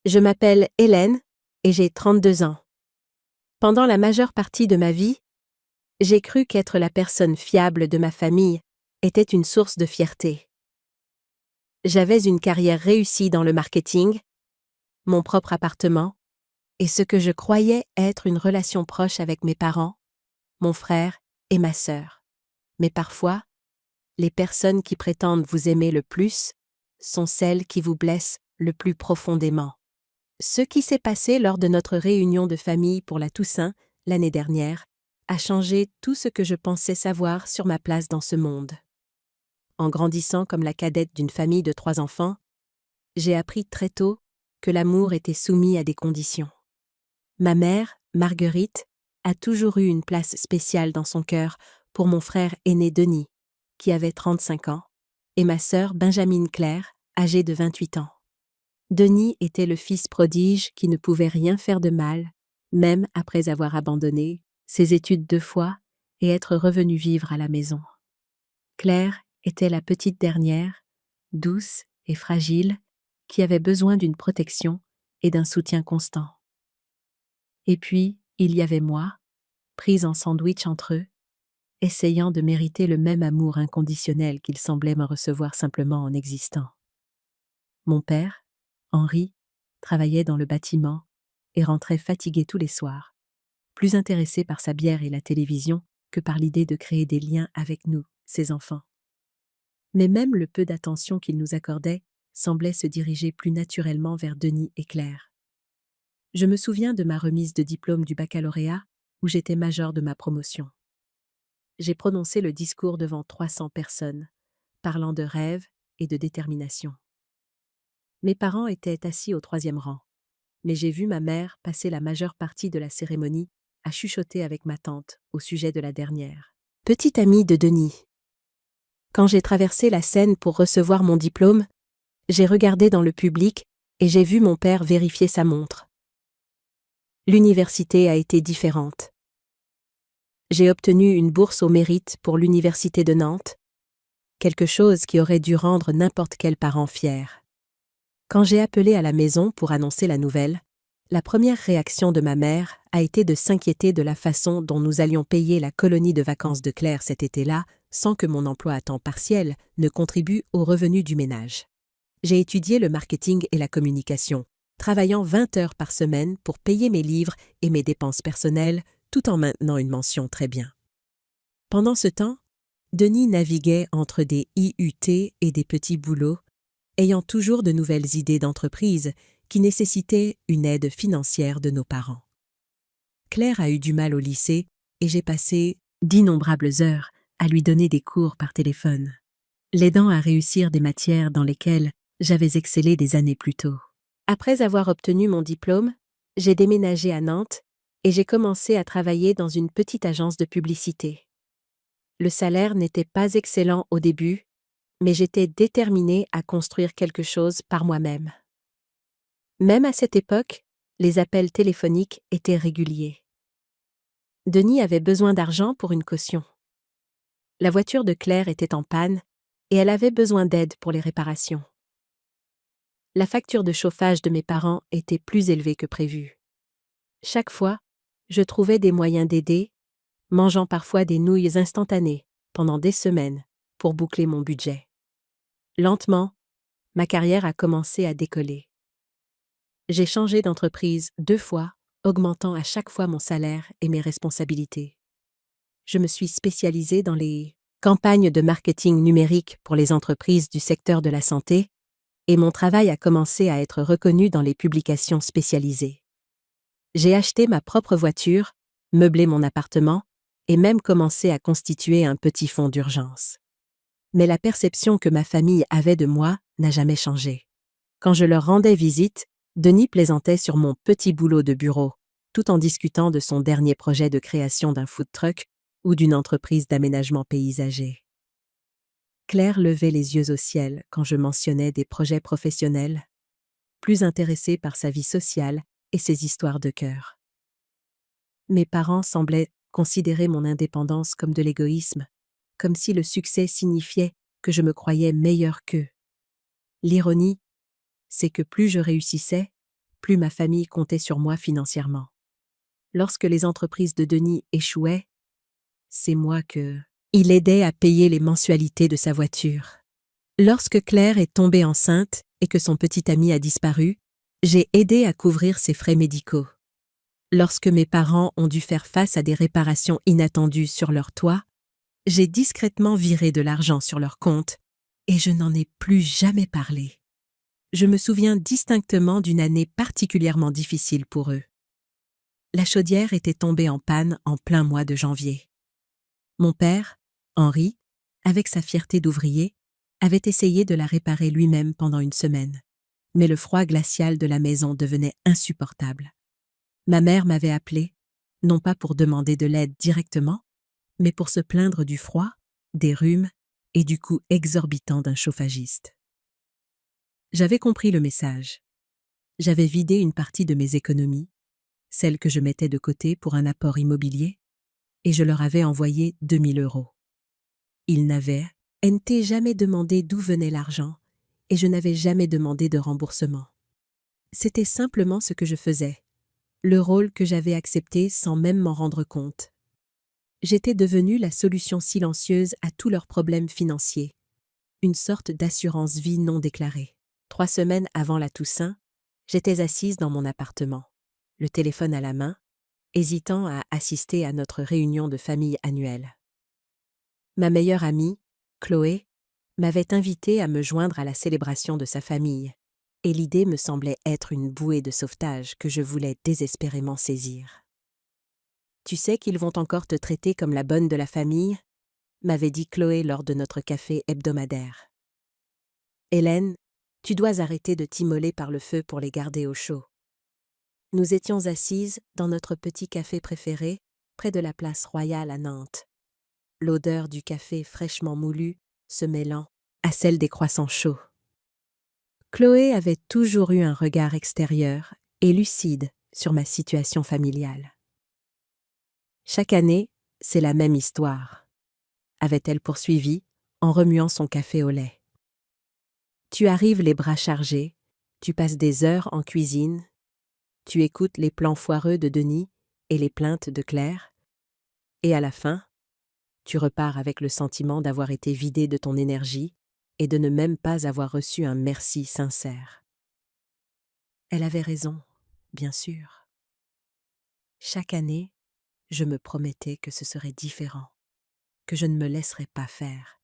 Je m'appelle Hélène et j'ai 32 ans. Pendant la majeure partie de ma vie, j'ai cru qu'être la personne fiable de ma famille était une source de fierté. J'avais une carrière réussie dans le marketing, mon propre appartement, et ce que je croyais être une relation proche avec mes parents, mon frère et ma sœur. Mais parfois, les personnes qui prétendent vous aimer le plus sont celles qui vous blessent le plus profondément. Ce qui s'est passé lors de notre réunion de famille pour la Toussaint, l'année dernière, a changé tout ce que je pensais savoir sur ma place dans ce monde. En grandissant comme la cadette d'une famille de 3 enfants, j'ai appris très tôt que l'amour était soumis à des conditions. Ma mère, Marguerite, a toujours eu une place spéciale dans son cœur pour mon frère aîné Denis, qui avait 35 ans, et ma sœur Benjamine Claire, âgée de 28 ans. Denis était le fils prodige qui ne pouvait rien faire de mal, même après avoir abandonné ses études 2 fois et être revenu vivre à la maison. Claire était la petite dernière, douce et fragile, qui avait besoin d'une protection et d'un soutien constant. Et puis, il y avait moi, prise en sandwich entre eux, essayant de mériter le même amour inconditionnel qu'il semblait me recevoir simplement en existant. Mon père, Henri, travaillait dans le bâtiment et rentrait fatigué tous les soirs, plus intéressé par sa bière et la télévision que par l'idée de créer des liens avec nous, ses enfants. Mais même le peu d'attention qu'il nous accordait semblait se diriger plus naturellement vers Denis et Claire. Je me souviens de ma remise de diplôme du baccalauréat où j'étais major de ma promotion. J'ai prononcé le discours devant 300 personnes, parlant de rêve et de détermination. Mes parents étaient assis au 3e rang, mais j'ai vu ma mère passer la majeure partie de la cérémonie à chuchoter avec ma tante au sujet de la dernière. Petite amie de Denis. Quand j'ai traversé la scène pour recevoir mon diplôme, j'ai regardé dans le public et j'ai vu mon père vérifier sa montre. L'université a été différente. J'ai obtenu une bourse au mérite pour l'université de Nantes, quelque chose qui aurait dû rendre n'importe quel parent fier. Quand j'ai appelé à la maison pour annoncer la nouvelle, la première réaction de ma mère a été de s'inquiéter de la façon dont nous allions payer la colonie de vacances de Claire cet été-là, sans que mon emploi à temps partiel ne contribue aux revenus du ménage. J'ai étudié le marketing et la communication, travaillant 20 heures par semaine pour payer mes livres et mes dépenses personnelles, tout en maintenant une mention très bien. Pendant ce temps, Denis naviguait entre des IUT et des petits boulots, ayant toujours de nouvelles idées d'entreprise qui nécessitaient une aide financière de nos parents. Claire a eu du mal au lycée et j'ai passé d'innombrables heures à lui donner des cours par téléphone, l'aidant à réussir des matières dans lesquelles j'avais excellé des années plus tôt. Après avoir obtenu mon diplôme, j'ai déménagé à Nantes et j'ai commencé à travailler dans une petite agence de publicité. Le salaire n'était pas excellent au début, mais j'étais déterminée à construire quelque chose par moi-même. Même à cette époque, les appels téléphoniques étaient réguliers. Denis avait besoin d'argent pour une caution. La voiture de Claire était en panne et elle avait besoin d'aide pour les réparations. La facture de chauffage de mes parents était plus élevée que prévu. Chaque fois, je trouvais des moyens d'aider, mangeant parfois des nouilles instantanées pendant des semaines pour boucler mon budget. Lentement, ma carrière a commencé à décoller. J'ai changé d'entreprise 2 fois, augmentant à chaque fois mon salaire et mes responsabilités. Je me suis spécialisée dans les campagnes de marketing numérique pour les entreprises du secteur de la santé, et mon travail a commencé à être reconnu dans les publications spécialisées. J'ai acheté ma propre voiture, meublé mon appartement, et même commencé à constituer un petit fonds d'urgence. Mais la perception que ma famille avait de moi n'a jamais changé. Quand je leur rendais visite, Denis plaisantait sur mon petit boulot de bureau, tout en discutant de son dernier projet de création d'un food truck ou d'une entreprise d'aménagement paysager. Claire levait les yeux au ciel quand je mentionnais des projets professionnels, plus intéressée par sa vie sociale et ses histoires de cœur. Mes parents semblaient considérer mon indépendance comme de l'égoïsme, comme si le succès signifiait que je me croyais meilleure qu'eux. L'ironie, c'est que plus je réussissais, plus ma famille comptait sur moi financièrement. Lorsque les entreprises de Denis échouaient, c'est moi que... Il aidait à payer les mensualités de sa voiture. Lorsque Claire est tombée enceinte et que son petit ami a disparu, j'ai aidé à couvrir ses frais médicaux. Lorsque mes parents ont dû faire face à des réparations inattendues sur leur toit, j'ai discrètement viré de l'argent sur leur compte et je n'en ai plus jamais parlé. Je me souviens distinctement d'une année particulièrement difficile pour eux. La chaudière était tombée en panne en plein mois de janvier. Mon père, Henri, avec sa fierté d'ouvrier, avait essayé de la réparer lui-même pendant une semaine. Mais le froid glacial de la maison devenait insupportable. Ma mère m'avait appelé, non pas pour demander de l'aide directement, mais pour se plaindre du froid, des rhumes et du coût exorbitant d'un chauffagiste. J'avais compris le message. J'avais vidé une partie de mes économies, celles que je mettais de côté pour un apport immobilier, et je leur avais envoyé 2000 €. Ils n'avaient jamais demandé d'où venait l'argent, et je n'avais jamais demandé de remboursement. C'était simplement ce que je faisais, le rôle que j'avais accepté sans même m'en rendre compte. J'étais devenue la solution silencieuse à tous leurs problèmes financiers, une sorte d'assurance vie non déclarée. 3 semaines avant la Toussaint, j'étais assise dans mon appartement, le téléphone à la main, hésitant à assister à notre réunion de famille annuelle. Ma meilleure amie, Chloé, m'avait invitée à me joindre à la célébration de sa famille, et l'idée me semblait être une bouée de sauvetage que je voulais désespérément saisir. « Tu sais qu'ils vont encore te traiter comme la bonne de la famille ?» m'avait dit Chloé lors de notre café hebdomadaire. « Hélène, tu dois arrêter de t'immoler par le feu pour les garder au chaud. » Nous étions assises dans notre petit café préféré, près de la place Royale à Nantes. L'odeur du café fraîchement moulu se mêlant à celle des croissants chauds. Chloé avait toujours eu un regard extérieur et lucide sur ma situation familiale. Chaque année, c'est la même histoire, avait-elle poursuivi en remuant son café au lait. Tu arrives les bras chargés, tu passes des heures en cuisine, tu écoutes les plans foireux de Denis et les plaintes de Claire, et à la fin, tu repars avec le sentiment d'avoir été vidé de ton énergie et de ne même pas avoir reçu un merci sincère. Elle avait raison, bien sûr. Chaque année, je me promettais que ce serait différent, que je ne me laisserais pas faire.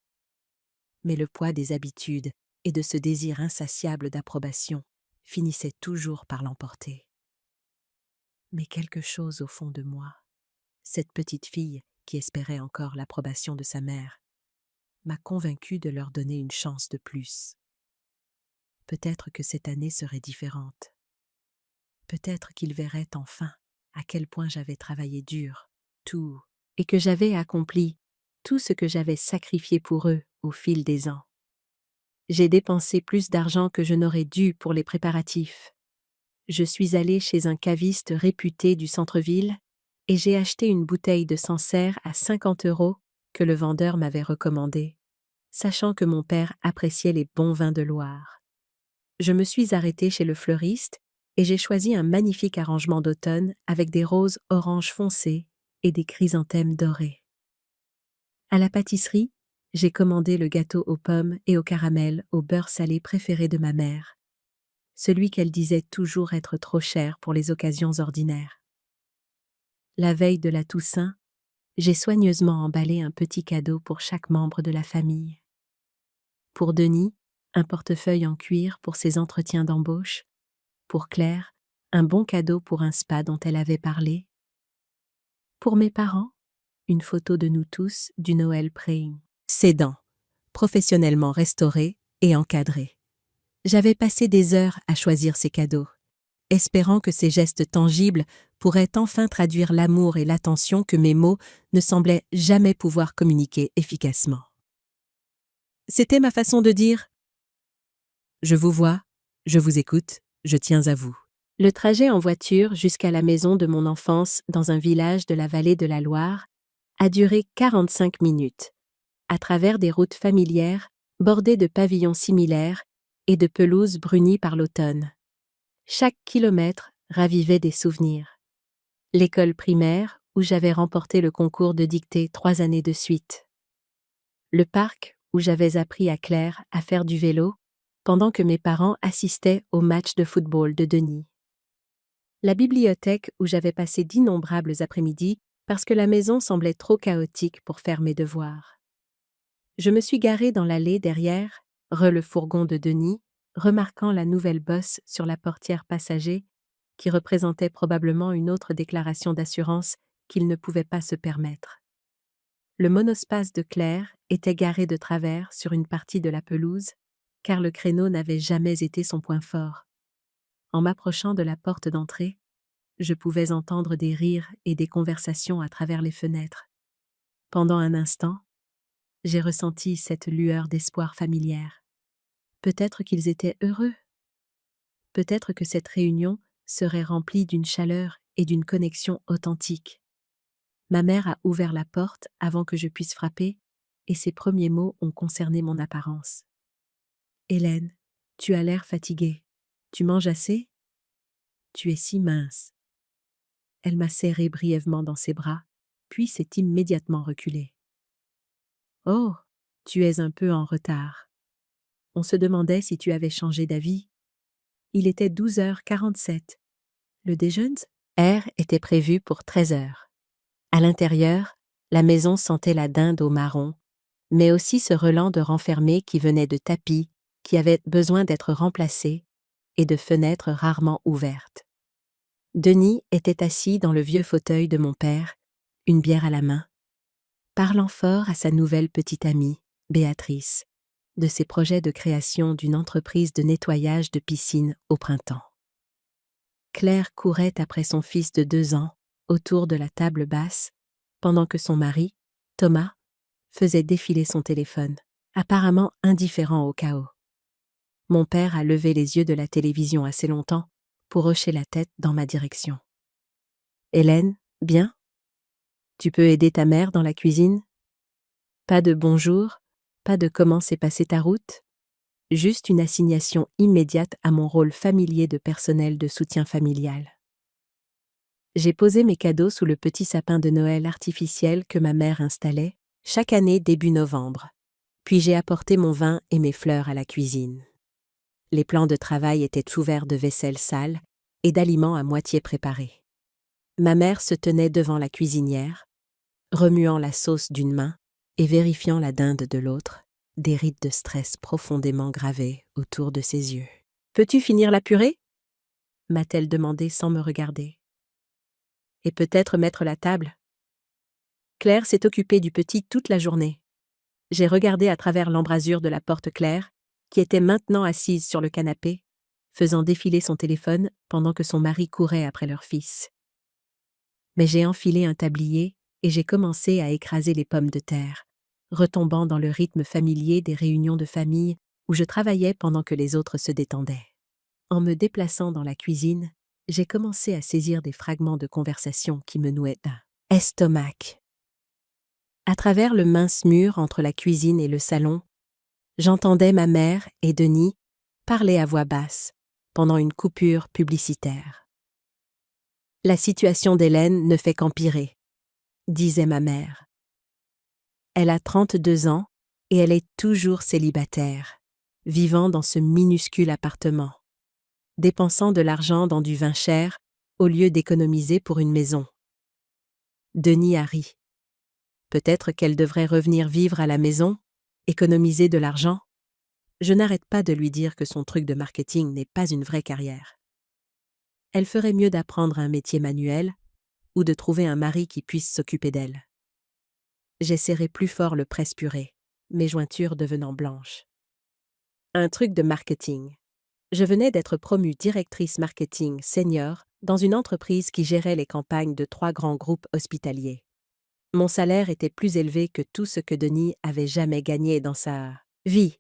Mais le poids des habitudes et de ce désir insatiable d'approbation finissait toujours par l'emporter. Mais quelque chose au fond de moi, cette petite fille qui espérait encore l'approbation de sa mère, m'a convaincue de leur donner une chance de plus. Peut-être que cette année serait différente. Peut-être qu'ils verraient enfin à quel point j'avais travaillé dur, tout, et que j'avais accompli tout ce que j'avais sacrifié pour eux au fil des ans. J'ai dépensé plus d'argent que je n'aurais dû pour les préparatifs. Je suis allée chez un caviste réputé du centre-ville et j'ai acheté une bouteille de Sancerre à 50 € que le vendeur m'avait recommandée, sachant que mon père appréciait les bons vins de Loire. Je me suis arrêtée chez le fleuriste et j'ai choisi un magnifique arrangement d'automne avec des roses orange foncé et des chrysanthèmes dorés. À la pâtisserie, j'ai commandé le gâteau aux pommes et au caramel au beurre salé préféré de ma mère, celui qu'elle disait toujours être trop cher pour les occasions ordinaires. La veille de la Toussaint, j'ai soigneusement emballé un petit cadeau pour chaque membre de la famille. Pour Denis, un portefeuille en cuir pour ses entretiens d'embauche. Pour Claire, un bon cadeau pour un spa dont elle avait parlé. Pour mes parents, une photo de nous tous du Noël Praying. Ses dents, professionnellement restaurées et encadrées. J'avais passé des heures à choisir ces cadeaux, espérant que ces gestes tangibles pourraient enfin traduire l'amour et l'attention que mes mots ne semblaient jamais pouvoir communiquer efficacement. C'était ma façon de dire « Je vous vois, je vous écoute, je tiens à vous ». Le trajet en voiture jusqu'à la maison de mon enfance dans un village de la vallée de la Loire a duré 45 minutes, à travers des routes familières bordées de pavillons similaires et de pelouses brunies par l'automne. Chaque kilomètre ravivait des souvenirs. L'école primaire, où j'avais remporté le concours de dictée 3 années de suite. Le parc, où j'avais appris à Claire à faire du vélo, pendant que mes parents assistaient au match de football de Denis. La bibliothèque où j'avais passé d'innombrables après-midi parce que la maison semblait trop chaotique pour faire mes devoirs. Je me suis garée dans l'allée derrière, le fourgon de Denis, remarquant la nouvelle bosse sur la portière passager, qui représentait probablement une autre déclaration d'assurance qu'il ne pouvait pas se permettre. Le monospace de Claire était garé de travers sur une partie de la pelouse, car le créneau n'avait jamais été son point fort. En m'approchant de la porte d'entrée, je pouvais entendre des rires et des conversations à travers les fenêtres. Pendant un instant, j'ai ressenti cette lueur d'espoir familière. Peut-être qu'ils étaient heureux. Peut-être que cette réunion serait remplie d'une chaleur et d'une connexion authentique. Ma mère a ouvert la porte avant que je puisse frapper, et ses premiers mots ont concerné mon apparence. « Hélène, tu as l'air fatiguée. Tu manges assez ? Tu es si mince. » Elle m'a serré brièvement dans ses bras, puis s'est immédiatement reculée. « Oh, tu es un peu en retard. On se demandait si tu avais changé d'avis. Il était 12h47. Le déjeuner était prévu pour 13h. À l'intérieur, la maison sentait la dinde au marron, mais aussi ce relent de renfermé qui venait de tapis, qui avait besoin d'être remplacé, et de fenêtres rarement ouvertes. Denis était assis dans le vieux fauteuil de mon père, une bière à la main, parlant fort à sa nouvelle petite amie, Béatrice, de ses projets de création d'une entreprise de nettoyage de piscine au printemps. Claire courait après son fils de 2 ans, autour de la table basse, pendant que son mari, Thomas, faisait défiler son téléphone, apparemment indifférent au chaos. Mon père a levé les yeux de la télévision assez longtemps pour hocher la tête dans ma direction. « Hélène, bien ? Tu peux aider ta mère dans la cuisine ? Pas de bonjour, pas de comment s'est passée ta route ? Juste une assignation immédiate à mon rôle familier de personnel de soutien familial. » J'ai posé mes cadeaux sous le petit sapin de Noël artificiel que ma mère installait chaque année début novembre. Puis j'ai apporté mon vin et mes fleurs à la cuisine. Les plans de travail étaient ouverts de vaisselle sale et d'aliments à moitié préparés. Ma mère se tenait devant la cuisinière, remuant la sauce d'une main et vérifiant la dinde de l'autre, des rides de stress profondément gravées autour de ses yeux. « Peux-tu finir la purée ?» m'a-t-elle demandé sans me regarder. « Et peut-être mettre la table ?» Claire s'est occupée du petit toute la journée. J'ai regardé à travers l'embrasure de la porte Claire, qui était maintenant assise sur le canapé, faisant défiler son téléphone pendant que son mari courait après leur fils. Mais j'ai enfilé un tablier et j'ai commencé à écraser les pommes de terre, retombant dans le rythme familier des réunions de famille où je travaillais pendant que les autres se détendaient. En me déplaçant dans la cuisine, j'ai commencé à saisir des fragments de conversation qui me nouaient d'un estomac. À travers le mince mur entre la cuisine et le salon, j'entendais ma mère et Denis parler à voix basse pendant une coupure publicitaire. « La situation d'Hélène ne fait qu'empirer », disait ma mère. Elle a 32 ans et elle est toujours célibataire, vivant dans ce minuscule appartement, dépensant de l'argent dans du vin cher au lieu d'économiser pour une maison. Denis a ri. Peut-être qu'elle devrait revenir vivre à la maison, économiser de l'argent. Je n'arrête pas de lui dire que son truc de marketing n'est pas une vraie carrière. Elle ferait mieux d'apprendre un métier manuel ou de trouver un mari qui puisse s'occuper d'elle. J'ai serré plus fort le presse-purée, mes jointures devenant blanches. Un truc de marketing. Je venais d'être promue directrice marketing senior dans une entreprise qui gérait les campagnes de 3 grands groupes hospitaliers. Mon salaire était plus élevé que tout ce que Denis avait jamais gagné dans sa vie,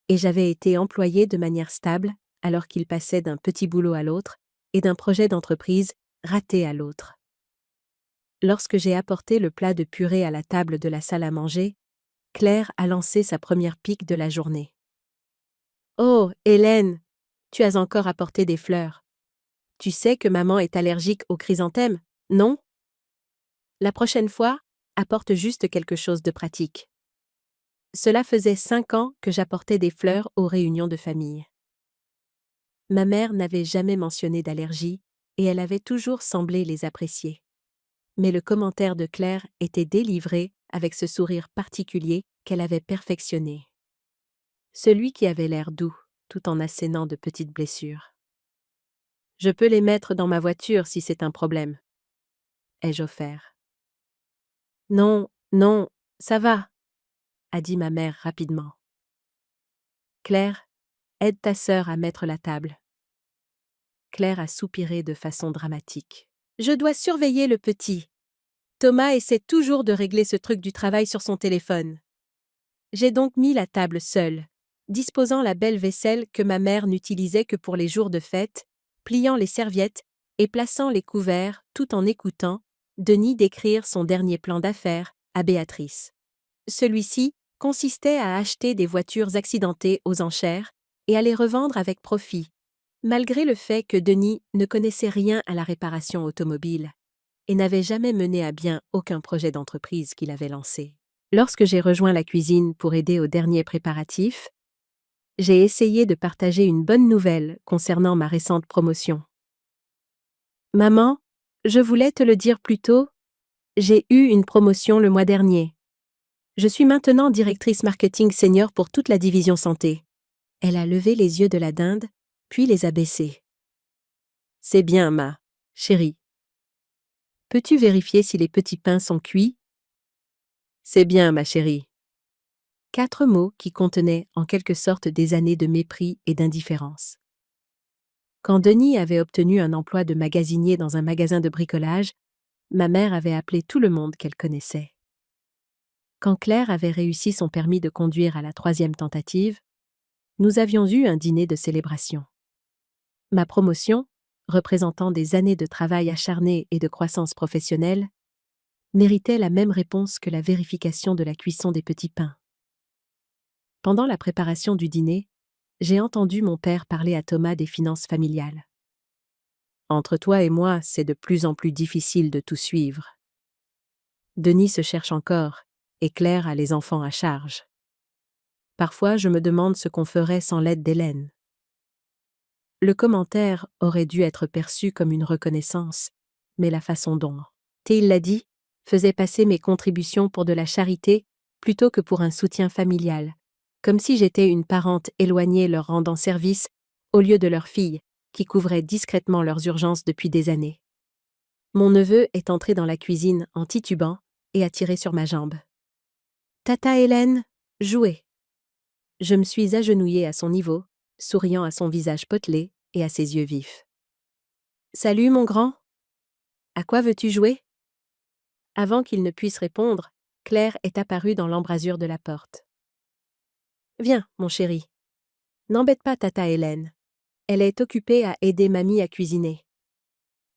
et j'avais été employée de manière stable alors qu'il passait d'un petit boulot à l'autre et d'un projet d'entreprise raté à l'autre. Lorsque j'ai apporté le plat de purée à la table de la salle à manger, Claire a lancé sa première pique de la journée. « Oh, Hélène, tu as encore apporté des fleurs. Tu sais que maman est allergique aux chrysanthèmes, non? La prochaine fois, apporte juste quelque chose de pratique. Cela faisait 5 ans que j'apportais des fleurs aux réunions de famille. Ma mère n'avait jamais mentionné d'allergie et elle avait toujours semblé les apprécier. Mais le commentaire de Claire était délivré avec ce sourire particulier qu'elle avait perfectionné. Celui qui avait l'air doux, tout en assénant de petites blessures. « Je peux les mettre dans ma voiture si c'est un problème. » ai-je offert. « Non, non, ça va, » a dit ma mère rapidement. « Claire, aide ta sœur à mettre la table. » Claire a soupiré de façon dramatique. « Je dois surveiller le petit. Thomas essaie toujours de régler ce truc du travail sur son téléphone. » J'ai donc mis la table seule, disposant la belle vaisselle que ma mère n'utilisait que pour les jours de fête, pliant les serviettes et plaçant les couverts tout en écoutant Denis décrire son dernier plan d'affaires à Béatrice. Celui-ci consistait à acheter des voitures accidentées aux enchères et à les revendre avec profit, malgré le fait que Denis ne connaissait rien à la réparation automobile et n'avait jamais mené à bien aucun projet d'entreprise qu'il avait lancé. Lorsque j'ai rejoint la cuisine pour aider aux derniers préparatifs, j'ai essayé de partager une bonne nouvelle concernant ma récente promotion. « Maman, je voulais te le dire plus tôt, j'ai eu une promotion le mois dernier. Je suis maintenant directrice marketing senior pour toute la division santé. » Elle a levé les yeux de la dinde, puis les a baissés. « C'est bien, ma chérie. Peux-tu vérifier si les petits pains sont cuits? »« C'est bien, ma chérie. » 4 mots qui contenaient en quelque sorte des années de mépris et d'indifférence. Quand Denis avait obtenu un emploi de magasinier dans un magasin de bricolage, ma mère avait appelé tout le monde qu'elle connaissait. Quand Claire avait réussi son permis de conduire à la 3e tentative, nous avions eu un dîner de célébration. Ma promotion, représentant des années de travail acharné et de croissance professionnelle, méritait la même réponse que la vérification de la cuisson des petits pains. Pendant la préparation du dîner, j'ai entendu mon père parler à Thomas des finances familiales. « Entre toi et moi, c'est de plus en plus difficile de tout suivre. Denis se cherche encore, et Claire a les enfants à charge. Parfois, je me demande ce qu'on ferait sans l'aide d'Hélène. » Le commentaire aurait dû être perçu comme une reconnaissance, mais la façon dont il l'a dit faisait passer mes contributions pour de la charité plutôt que pour un soutien familial, comme si j'étais une parente éloignée leur rendant service au lieu de leur fille, qui couvrait discrètement leurs urgences depuis des années. Mon neveu est entré dans la cuisine en titubant et a tiré sur ma jambe. « Tata Hélène, jouez !» Je me suis agenouillée à son niveau, souriant à son visage potelé et à ses yeux vifs. « Salut, mon grand. À quoi veux-tu jouer ?» Avant qu'il ne puisse répondre, Claire est apparue dans l'embrasure de la porte. « Viens, mon chéri. N'embête pas tata Hélène. Elle est occupée à aider mamie à cuisiner. »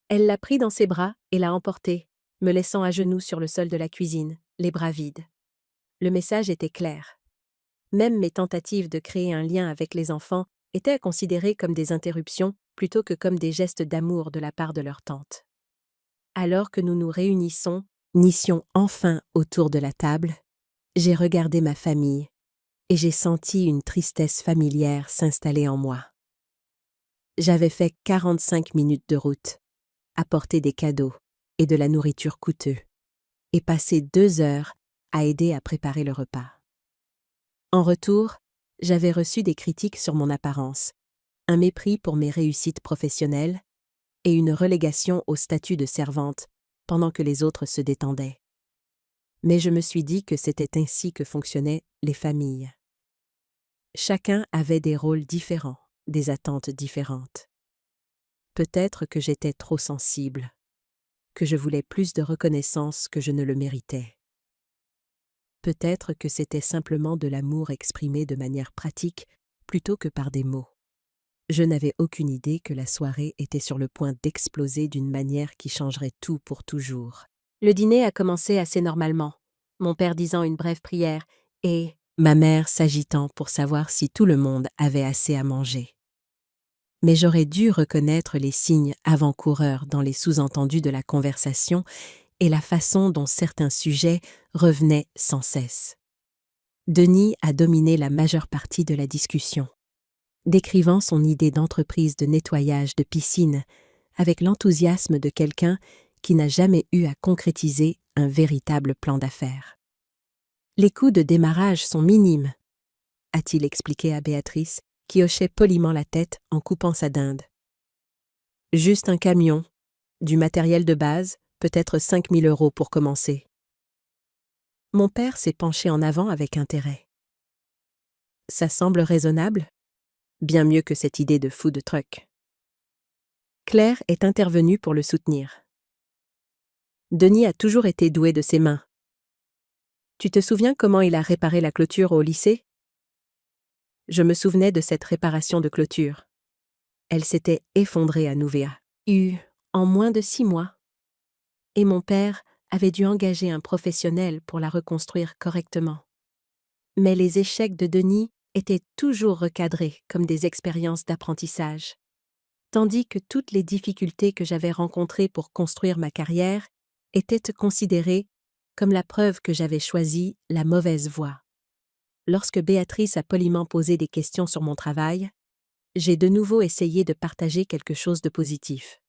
Elle l'a pris dans ses bras et l'a emporté, me laissant à genoux sur le sol de la cuisine, les bras vides. Le message était clair. Même mes tentatives de créer un lien avec les enfants étaient considérées comme des interruptions plutôt que comme des gestes d'amour de la part de leur tante. Alors que nous nous réunissions enfin autour de la table, j'ai regardé ma famille et j'ai senti une tristesse familière s'installer en moi. J'avais fait 45 minutes de route, apporté des cadeaux et de la nourriture coûteuse, et passé 2 heures à aider à préparer le repas. En retour, j'avais reçu des critiques sur mon apparence, un mépris pour mes réussites professionnelles et une relégation au statut de servante pendant que les autres se détendaient. Mais je me suis dit que c'était ainsi que fonctionnaient les familles. Chacun avait des rôles différents, des attentes différentes. Peut-être que j'étais trop sensible, que je voulais plus de reconnaissance que je ne le méritais. Peut-être que c'était simplement de l'amour exprimé de manière pratique plutôt que par des mots. Je n'avais aucune idée que la soirée était sur le point d'exploser d'une manière qui changerait tout pour toujours. Le dîner a commencé assez normalement, mon père disant une brève prière et ma mère s'agitant pour savoir si tout le monde avait assez à manger. Mais j'aurais dû reconnaître les signes avant-coureurs dans les sous-entendus de la conversation et la façon dont certains sujets revenaient sans cesse. Denis a dominé la majeure partie de la discussion, décrivant son idée d'entreprise de nettoyage de piscine avec l'enthousiasme de quelqu'un qui n'a jamais eu à concrétiser un véritable plan d'affaires. Les coûts de démarrage sont minimes, a-t-il expliqué à Béatrice, qui hochait poliment la tête en coupant sa dinde. Juste un camion, du matériel de base, peut-être 5 000 € pour commencer. Mon père s'est penché en avant avec intérêt. Ça semble raisonnable? Bien mieux que cette idée de food truck. Claire est intervenue pour le soutenir. Denis a toujours été doué de ses mains. Tu te souviens comment il a réparé la clôture au lycée? Je me souvenais de cette réparation de clôture. Elle s'était effondrée à Nouvéa, en moins de 6 mois. Et mon père avait dû engager un professionnel pour la reconstruire correctement. Mais les échecs de Denis étaient toujours recadrés comme des expériences d'apprentissage, tandis que toutes les difficultés que j'avais rencontrées pour construire ma carrière étaient considérées comme la preuve que j'avais choisi la mauvaise voie. Lorsque Béatrice a poliment posé des questions sur mon travail, j'ai de nouveau essayé de partager quelque chose de positif.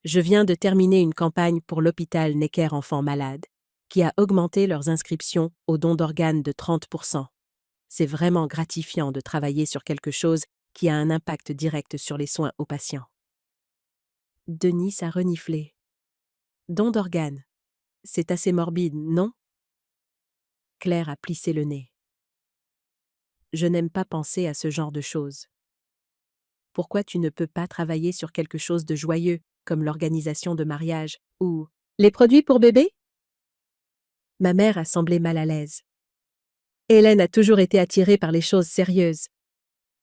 Je viens de terminer une campagne pour l'hôpital Necker Enfants Malades, qui a augmenté leurs inscriptions aux dons d'organes de 30%. C'est vraiment gratifiant de travailler sur quelque chose qui a un impact direct sur les soins aux patients. Denis a reniflé. Don d'organes. C'est assez morbide, non? Claire a plissé le nez. Je n'aime pas penser à ce genre de choses. Pourquoi tu ne peux pas travailler sur quelque chose de joyeux, comme l'organisation de mariage, ou les produits pour bébé? Ma mère a semblé mal à l'aise. Hélène a toujours été attirée par les choses sérieuses.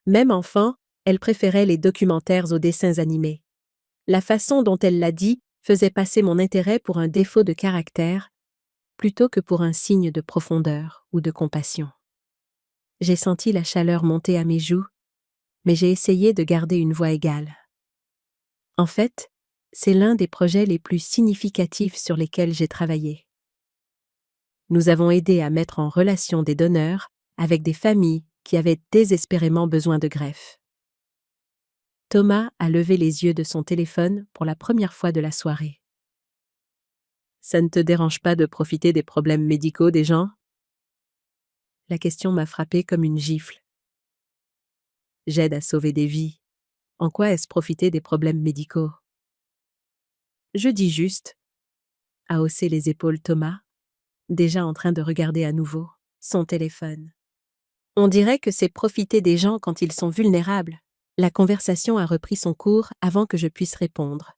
Même enfant, elle préférait les documentaires aux dessins animés. La façon dont elle l'a dit faisait passer mon intérêt pour un défaut de caractère, plutôt que pour un signe de profondeur ou de compassion. J'ai senti la chaleur monter à mes joues, mais j'ai essayé de garder une voix égale. En fait, c'est l'un des projets les plus significatifs sur lesquels j'ai travaillé. Nous avons aidé à mettre en relation des donneurs avec des familles qui avaient désespérément besoin de greffe. Thomas a levé les yeux de son téléphone pour la première fois de la soirée. Ça ne te dérange pas de profiter des problèmes médicaux des gens? La question m'a frappée comme une gifle. J'aide à sauver des vies. En quoi est-ce profiter des problèmes médicaux? Je dis juste, a haussé les épaules Thomas, déjà en train de regarder à nouveau son téléphone. On dirait que c'est profiter des gens quand ils sont vulnérables. La conversation a repris son cours avant que je puisse répondre,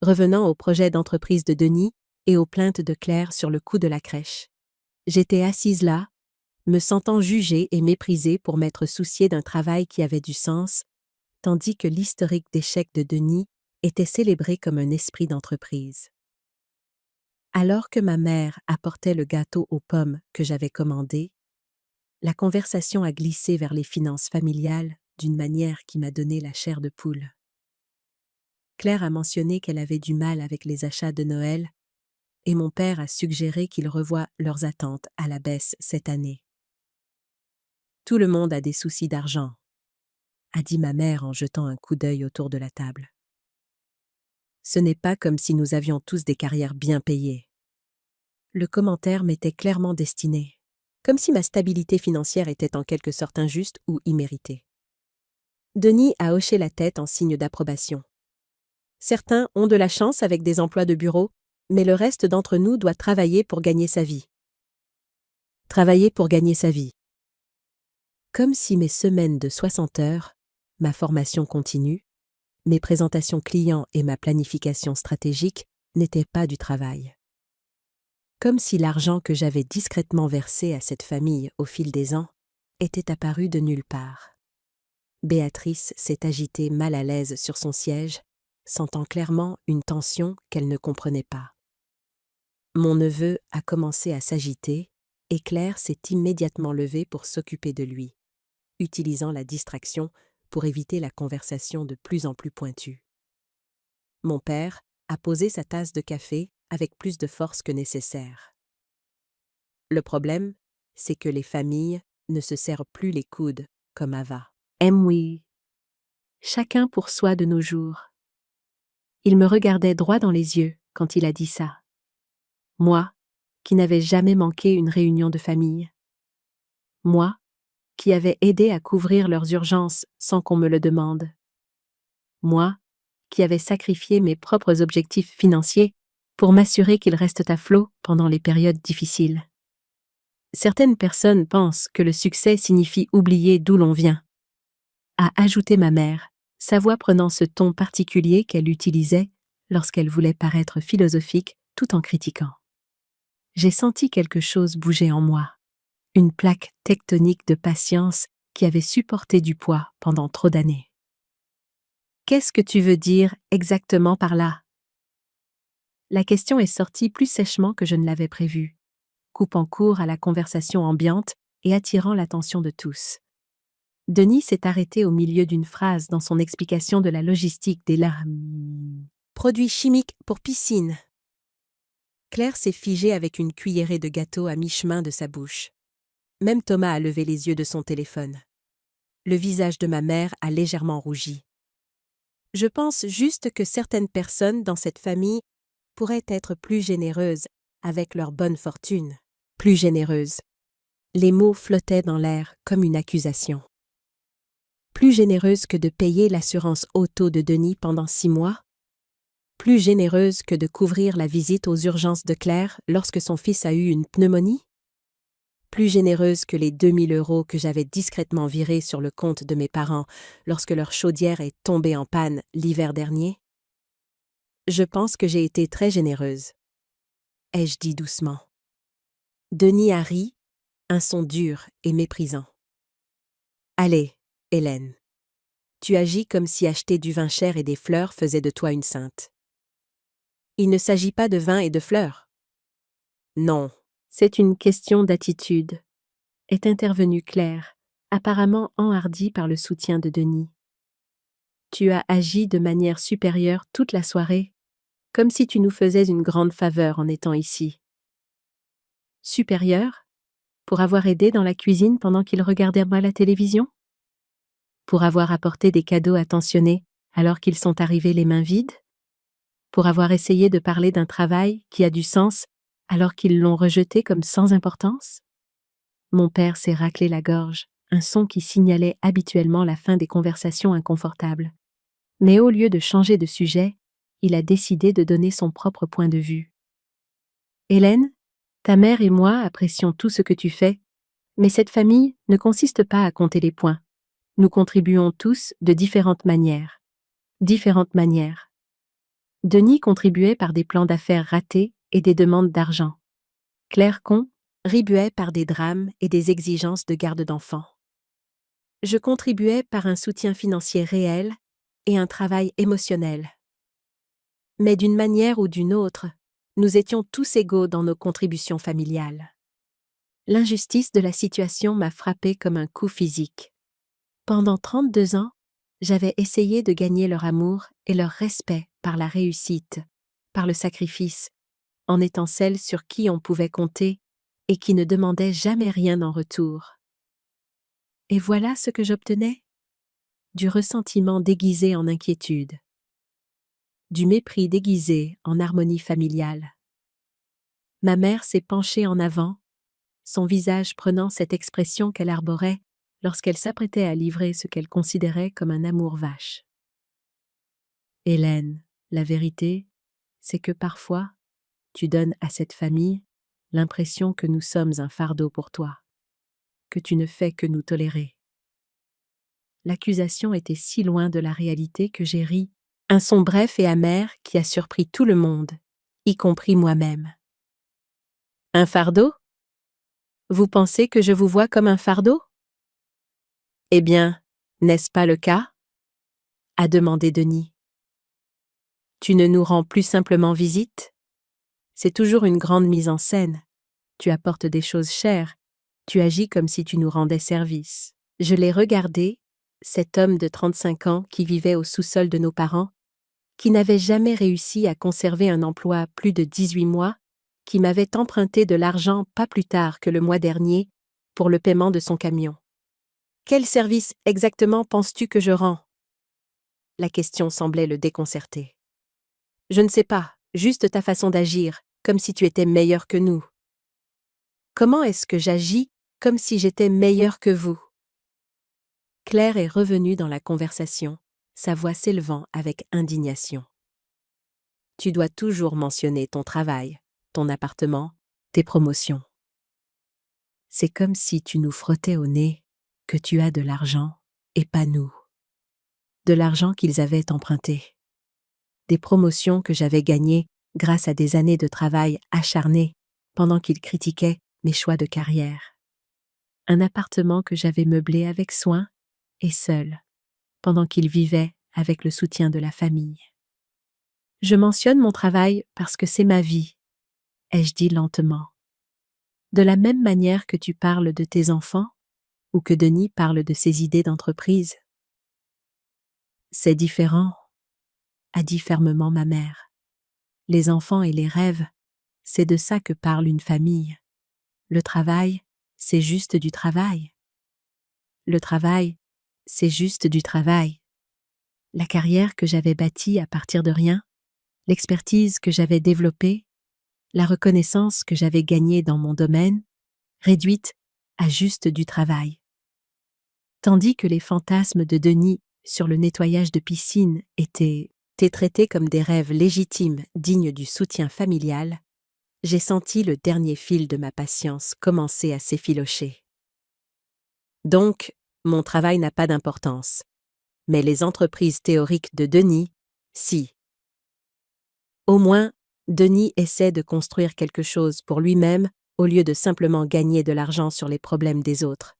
revenant au projet d'entreprise de Denis et aux plaintes de Claire sur le coût de la crèche. J'étais assise là, me sentant jugée et méprisée pour m'être souciée d'un travail qui avait du sens, tandis que l'historique d'échec de Denis était célébré comme un esprit d'entreprise. Alors que ma mère apportait le gâteau aux pommes que j'avais commandé, la conversation a glissé vers les finances familiales d'une manière qui m'a donné la chair de poule. Claire a mentionné qu'elle avait du mal avec les achats de Noël et mon père a suggéré qu'ils revoient leurs attentes à la baisse cette année. Tout le monde a des soucis d'argent, a dit ma mère en jetant un coup d'œil autour de la table. Ce n'est pas comme si nous avions tous des carrières bien payées. Le commentaire m'était clairement destiné, comme si ma stabilité financière était en quelque sorte injuste ou imméritée. Denis a hoché la tête en signe d'approbation. Certains ont de la chance avec des emplois de bureau, mais le reste d'entre nous doit travailler pour gagner sa vie. Travailler pour gagner sa vie. Comme si mes semaines de 60 heures, ma formation continue, mes présentations clients et ma planification stratégique n'étaient pas du travail. Comme si l'argent que j'avais discrètement versé à cette famille au fil des ans était apparu de nulle part. Béatrice s'est agitée mal à l'aise sur son siège, sentant clairement une tension qu'elle ne comprenait pas. Mon neveu a commencé à s'agiter et Claire s'est immédiatement levée pour s'occuper de lui, utilisant la distraction pour éviter la conversation de plus en plus pointue. Mon père a posé sa tasse de café avec plus de force que nécessaire. Le problème, c'est que les familles ne se serrent plus les coudes comme avant. Oui. Chacun pour soi de nos jours. Il me regardait droit dans les yeux quand il a dit ça. Moi, qui n'avais jamais manqué une réunion de famille. Moi, qui avais aidé à couvrir leurs urgences sans qu'on me le demande. Moi, qui avais sacrifié mes propres objectifs financiers pour m'assurer qu'ils restent à flot pendant les périodes difficiles. Certaines personnes pensent que le succès signifie oublier d'où l'on vient. A ajouté ma mère, sa voix prenant ce ton particulier qu'elle utilisait lorsqu'elle voulait paraître philosophique tout en critiquant. J'ai senti quelque chose bouger en moi, une plaque tectonique de patience qui avait supporté du poids pendant trop d'années. Qu'est-ce que tu veux dire exactement par là? La question est sortie plus sèchement que je ne l'avais prévu, coupant court à la conversation ambiante et attirant l'attention de tous. Denis s'est arrêté au milieu d'une phrase dans son explication de la logistique des produits chimiques pour piscine. Claire s'est figée avec une cuillerée de gâteau à mi-chemin de sa bouche. Même Thomas a levé les yeux de son téléphone. Le visage de ma mère a légèrement rougi. Je pense juste que certaines personnes dans cette famille pourraient être plus généreuses avec leur bonne fortune. Plus généreuses. Les mots flottaient dans l'air comme une accusation. Plus généreuse que de payer l'assurance auto de Denis pendant 6 mois? Plus généreuse que de couvrir la visite aux urgences de Claire lorsque son fils a eu une pneumonie? Plus généreuse que les 2000 € que j'avais discrètement virés sur le compte de mes parents lorsque leur chaudière est tombée en panne l'hiver dernier? Je pense que j'ai été très généreuse, ai-je dit doucement. Denis a ri, un son dur et méprisant. Allez, Hélène. Tu agis comme si acheter du vin cher et des fleurs faisait de toi une sainte. Il ne s'agit pas de vin et de fleurs. Non, c'est une question d'attitude, est intervenue Claire, apparemment enhardie par le soutien de Denis. Tu as agi de manière supérieure toute la soirée, comme si tu nous faisais une grande faveur en étant ici. Supérieure? Pour avoir aidé dans la cuisine pendant qu'il regardait moi la télévision? Pour avoir apporté des cadeaux attentionnés alors qu'ils sont arrivés les mains vides? Pour avoir essayé de parler d'un travail qui a du sens alors qu'ils l'ont rejeté comme sans importance? Mon père s'est raclé la gorge, un son qui signalait habituellement la fin des conversations inconfortables. Mais au lieu de changer de sujet, il a décidé de donner son propre point de vue. Hélène, ta mère et moi apprécions tout ce que tu fais, mais cette famille ne consiste pas à compter les points. Nous contribuons tous de différentes manières. Différentes manières. Denis contribuait par des plans d'affaires ratés et des demandes d'argent. Claire contribuait par des drames et des exigences de garde d'enfants. Je contribuais par un soutien financier réel et un travail émotionnel. Mais d'une manière ou d'une autre, nous étions tous égaux dans nos contributions familiales. L'injustice de la situation m'a frappée comme un coup physique. Pendant 32 ans, j'avais essayé de gagner leur amour et leur respect par la réussite, par le sacrifice, en étant celle sur qui on pouvait compter et qui ne demandait jamais rien en retour. Et voilà ce que j'obtenais: du ressentiment déguisé en inquiétude, du mépris déguisé en harmonie familiale. Ma mère s'est penchée en avant, son visage prenant cette expression qu'elle arborait lorsqu'elle s'apprêtait à livrer ce qu'elle considérait comme un amour vache. Hélène, la vérité, c'est que parfois, tu donnes à cette famille l'impression que nous sommes un fardeau pour toi, que tu ne fais que nous tolérer. L'accusation était si loin de la réalité que j'ai ri, un son bref et amer qui a surpris tout le monde, y compris moi-même. Un fardeau? Vous pensez que je vous vois comme un fardeau? Eh bien, n'est-ce pas le cas? A demandé Denis. Tu ne nous rends plus simplement visite? C'est toujours une grande mise en scène. Tu apportes des choses chères. Tu agis comme si tu nous rendais service. Je l'ai regardé, cet homme de 35 ans qui vivait au sous-sol de nos parents, qui n'avait jamais réussi à conserver un emploi plus de 18 mois, qui m'avait emprunté de l'argent pas plus tard que le mois dernier pour le paiement de son camion. Quel service exactement penses-tu que je rends? La question semblait le déconcerter. Je ne sais pas, juste ta façon d'agir, comme si tu étais meilleur que nous. Comment est-ce que j'agis comme si j'étais meilleur que vous? Claire est revenue dans la conversation, sa voix s'élevant avec indignation. Tu dois toujours mentionner ton travail, ton appartement, tes promotions. C'est comme si tu nous frottais au nez que tu as de l'argent et pas nous. De l'argent qu'ils avaient emprunté. Des promotions que j'avais gagnées grâce à des années de travail acharné pendant qu'ils critiquaient mes choix de carrière. Un appartement que j'avais meublé avec soin et seul, pendant qu'ils vivaient avec le soutien de la famille. Je mentionne mon travail parce que c'est ma vie, ai-je dit lentement. De la même manière que tu parles de tes enfants, ou que Denis parle de ses idées d'entreprise. C'est différent, a dit fermement ma mère. Les enfants et les rêves, c'est de ça que parle une famille. Le travail, c'est juste du travail. Le travail, c'est juste du travail. La carrière que j'avais bâtie à partir de rien, l'expertise que j'avais développée, la reconnaissance que j'avais gagnée dans mon domaine, réduite à juste du travail. Tandis que les fantasmes de Denis sur le nettoyage de piscine étaient traités comme des rêves légitimes dignes du soutien familial, j'ai senti le dernier fil de ma patience commencer à s'effilocher. Donc, mon travail n'a pas d'importance. Mais les entreprises théoriques de Denis, si. Au moins, Denis essaie de construire quelque chose pour lui-même au lieu de simplement gagner de l'argent sur les problèmes des autres,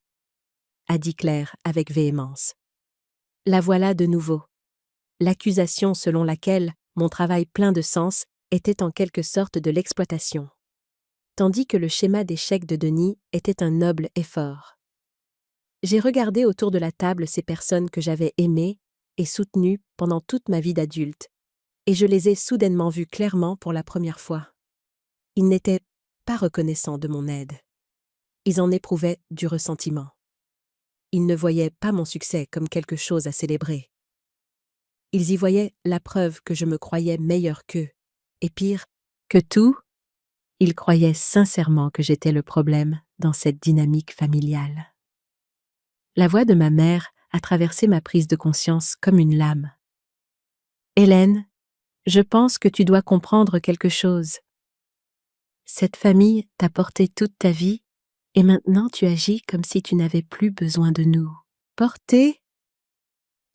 a dit Claire avec véhémence. La voilà de nouveau. L'accusation selon laquelle mon travail plein de sens était en quelque sorte de l'exploitation, tandis que le schéma d'échec de Denis était un noble effort. J'ai regardé autour de la table ces personnes que j'avais aimées et soutenues pendant toute ma vie d'adulte, et je les ai soudainement vues clairement pour la première fois. Ils n'étaient pas reconnaissants de mon aide. Ils en éprouvaient du ressentiment. Ils ne voyaient pas mon succès comme quelque chose à célébrer. Ils y voyaient la preuve que je me croyais meilleur qu'eux, et pire que tout, ils croyaient sincèrement que j'étais le problème dans cette dynamique familiale. La voix de ma mère a traversé ma prise de conscience comme une lame. « Hélène, je pense que tu dois comprendre quelque chose. Cette famille t'a porté toute ta vie, et maintenant tu agis comme si tu n'avais plus besoin de nous. Porter ?»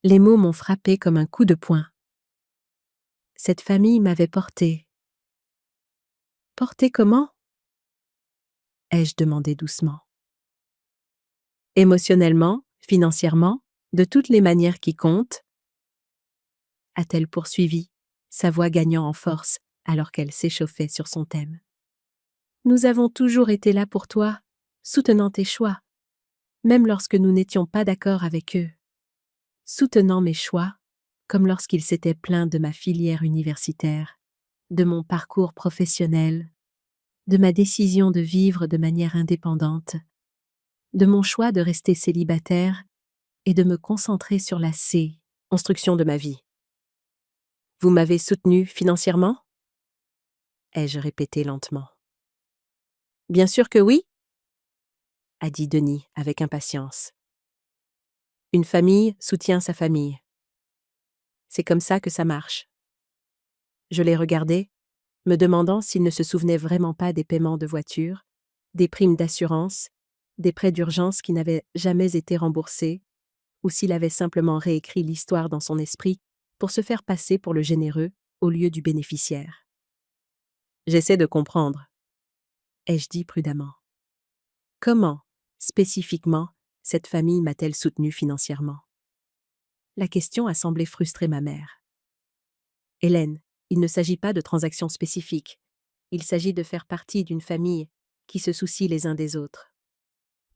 Les mots m'ont frappé comme un coup de poing. Cette famille m'avait porté. Porté comment? Ai-je demandé doucement. Émotionnellement, financièrement, de toutes les manières qui comptent, a-t-elle poursuivi, sa voix gagnant en force alors qu'elle s'échauffait sur son thème. Nous avons toujours été là pour toi, soutenant tes choix, même lorsque nous n'étions pas d'accord avec eux. Soutenant mes choix, comme lorsqu'ils s'étaient plaints de ma filière universitaire, de mon parcours professionnel, de ma décision de vivre de manière indépendante, de mon choix de rester célibataire et de me concentrer sur la construction de ma vie. Vous m'avez soutenu financièrement? Ai-je répété lentement. Bien sûr que oui, a dit Denis avec impatience. Une famille soutient sa famille. C'est comme ça que ça marche. Je l'ai regardé, me demandant s'il ne se souvenait vraiment pas des paiements de voiture, des primes d'assurance, des prêts d'urgence qui n'avaient jamais été remboursés, ou s'il avait simplement réécrit l'histoire dans son esprit pour se faire passer pour le généreux au lieu du bénéficiaire. J'essaie de comprendre, ai-je dit prudemment. Comment, spécifiquement, cette famille m'a-t-elle soutenu financièrement? La question a semblé frustrer ma mère. Hélène, il ne s'agit pas de transactions spécifiques. Il s'agit de faire partie d'une famille qui se soucie les uns des autres.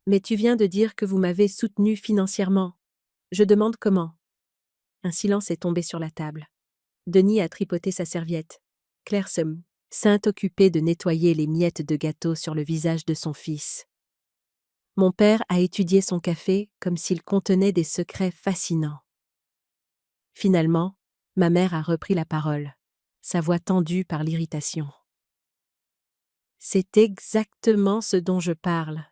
Mais tu viens de dire que vous m'avez soutenu financièrement. Je demande comment. Un silence est tombé sur la table. Denis a tripoté sa serviette. Claire s'est occupée de nettoyer les miettes de gâteau sur le visage de son fils. Mon père a étudié son café comme s'il contenait des secrets fascinants. Finalement, ma mère a repris la parole, sa voix tendue par l'irritation. C'est exactement ce dont je parle.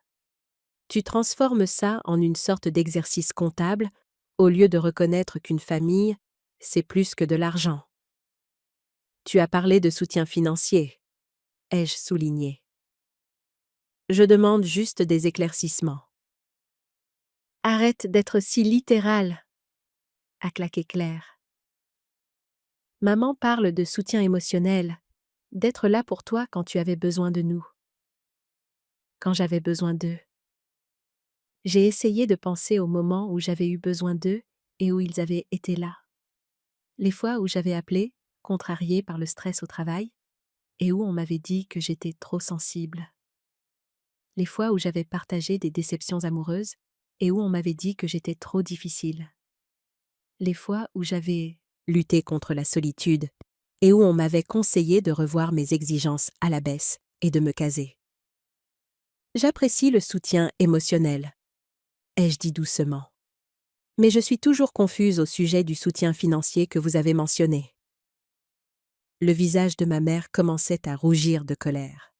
Tu transformes ça en une sorte d'exercice comptable au lieu de reconnaître qu'une famille, c'est plus que de l'argent. Tu as parlé de soutien financier, ai-je souligné. Je demande juste des éclaircissements. Arrête d'être si littéral, a claqué Claire. Maman parle de soutien émotionnel, d'être là pour toi quand tu avais besoin de nous. Quand j'avais besoin d'eux. J'ai essayé de penser au moment où j'avais eu besoin d'eux et où ils avaient été là. Les fois où j'avais appelé, contrariée par le stress au travail, et où on m'avait dit que j'étais trop sensible. Les fois où j'avais partagé des déceptions amoureuses et où on m'avait dit que j'étais trop difficile. Les fois où j'avais lutté contre la solitude et où on m'avait conseillé de revoir mes exigences à la baisse et de me caser. J'apprécie le soutien émotionnel, ai-je dit doucement. Mais je suis toujours confuse au sujet du soutien financier que vous avez mentionné. Le visage de ma mère commençait à rougir de colère.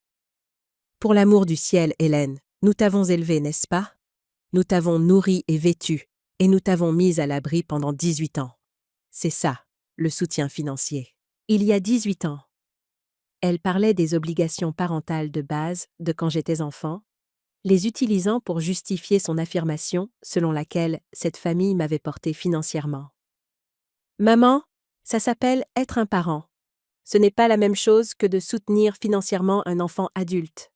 Pour l'amour du ciel, Hélène, nous t'avons élevée, n'est-ce pas? Nous t'avons nourrie et vêtue, et nous t'avons mise à l'abri pendant 18 ans. C'est ça, le soutien financier. Il y a 18 ans. Elle parlait des obligations parentales de base de quand j'étais enfant, les utilisant pour justifier son affirmation selon laquelle cette famille m'avait porté financièrement. Maman, ça s'appelle être un parent. Ce n'est pas la même chose que de soutenir financièrement un enfant adulte.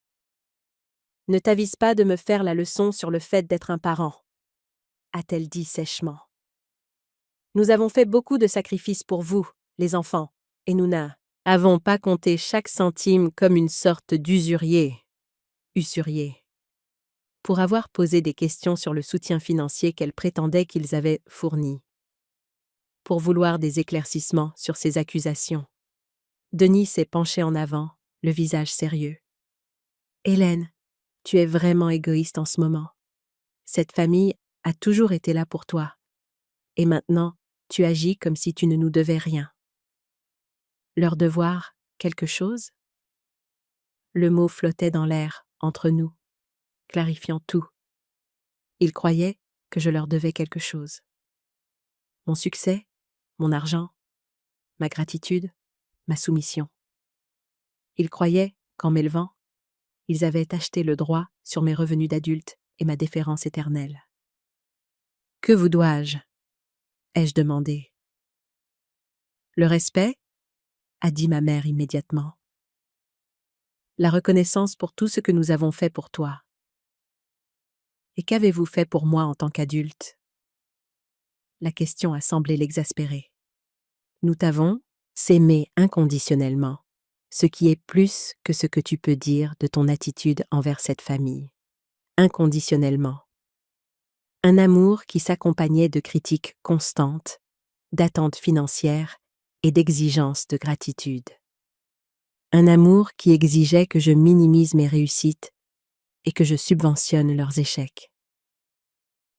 Ne t'avise pas de me faire la leçon sur le fait d'être un parent, a-t-elle dit sèchement. Nous avons fait beaucoup de sacrifices pour vous, les enfants, et nous n'avons pas compté chaque centime comme une sorte d'usurier. Pour avoir posé des questions sur le soutien financier qu'elle prétendait qu'ils avaient fourni. Pour vouloir des éclaircissements sur ces accusations. Denis s'est penché en avant, le visage sérieux. Hélène, tu es vraiment égoïste en ce moment. Cette famille a toujours été là pour toi. Et maintenant, tu agis comme si tu ne nous devais rien. Leur devoir, quelque chose? Le mot flottait dans l'air, entre nous, clarifiant tout. Ils croyaient que je leur devais quelque chose. Mon succès, mon argent, ma gratitude, ma soumission. Ils croyaient qu'en m'élevant, ils avaient acheté le droit sur mes revenus d'adulte et ma déférence éternelle. Que vous dois-je? Ai-je demandé. Le respect? A dit ma mère immédiatement. La reconnaissance pour tout ce que nous avons fait pour toi. Et qu'avez-vous fait pour moi en tant qu'adulte? La question a semblé l'exaspérer. Nous t'avons s'aimer inconditionnellement, ce qui est plus que ce que tu peux dire de ton attitude envers cette famille. Inconditionnellement. Un amour qui s'accompagnait de critiques constantes, d'attentes financières et d'exigences de gratitude. Un amour qui exigeait que je minimise mes réussites et que je subventionne leurs échecs.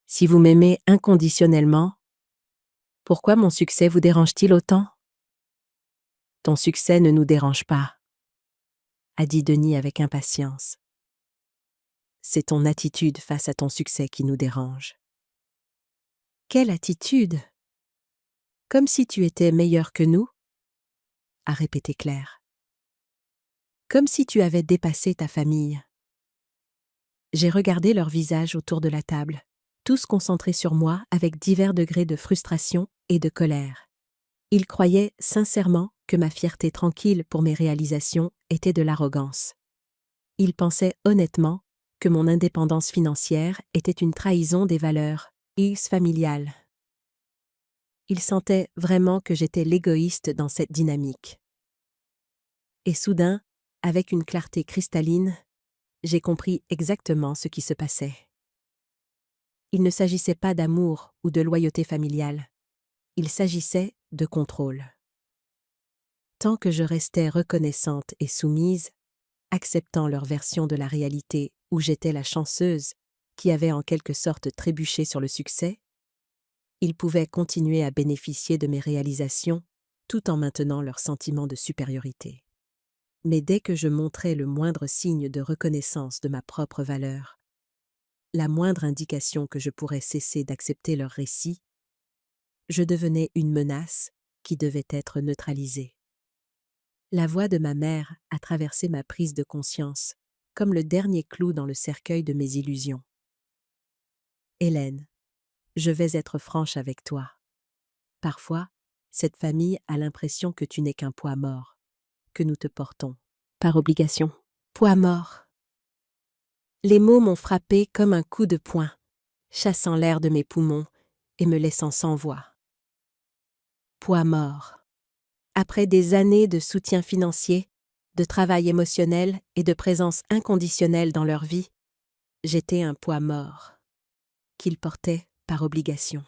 Si vous m'aimez inconditionnellement, pourquoi mon succès vous dérange-t-il autant? Ton succès ne nous dérange pas, a dit Denis avec impatience. C'est ton attitude face à ton succès qui nous dérange. Quelle attitude? Comme si tu étais meilleur que nous, a répété Claire. Comme si tu avais dépassé ta famille. J'ai regardé leurs visages autour de la table, tous concentrés sur moi avec divers degrés de frustration et de colère. Ils croyaient sincèrement que ma fierté tranquille pour mes réalisations était de l'arrogance. Ils pensaient honnêtement que mon indépendance financière était une trahison des valeurs familiales. Ils sentaient vraiment que j'étais l'égoïste dans cette dynamique. Et soudain, avec une clarté cristalline, j'ai compris exactement ce qui se passait. Il ne s'agissait pas d'amour ou de loyauté familiale. Il s'agissait de contrôle. Tant que je restais reconnaissante et soumise, acceptant leur version de la réalité où j'étais la chanceuse qui avait en quelque sorte trébuché sur le succès, ils pouvaient continuer à bénéficier de mes réalisations tout en maintenant leur sentiment de supériorité. Mais dès que je montrais le moindre signe de reconnaissance de ma propre valeur, la moindre indication que je pourrais cesser d'accepter leur récit, je devenais une menace qui devait être neutralisée. La voix de ma mère a traversé ma prise de conscience, comme le dernier clou dans le cercueil de mes illusions. Hélène, je vais être franche avec toi. Parfois, cette famille a l'impression que tu n'es qu'un poids mort, que nous te portons, par obligation. Poids mort. Les mots m'ont frappé comme un coup de poing, chassant l'air de mes poumons et me laissant sans voix. Poids mort. Après des années de soutien financier, de travail émotionnel et de présence inconditionnelle dans leur vie, j'étais un poids mort, qu'ils portaient par obligation.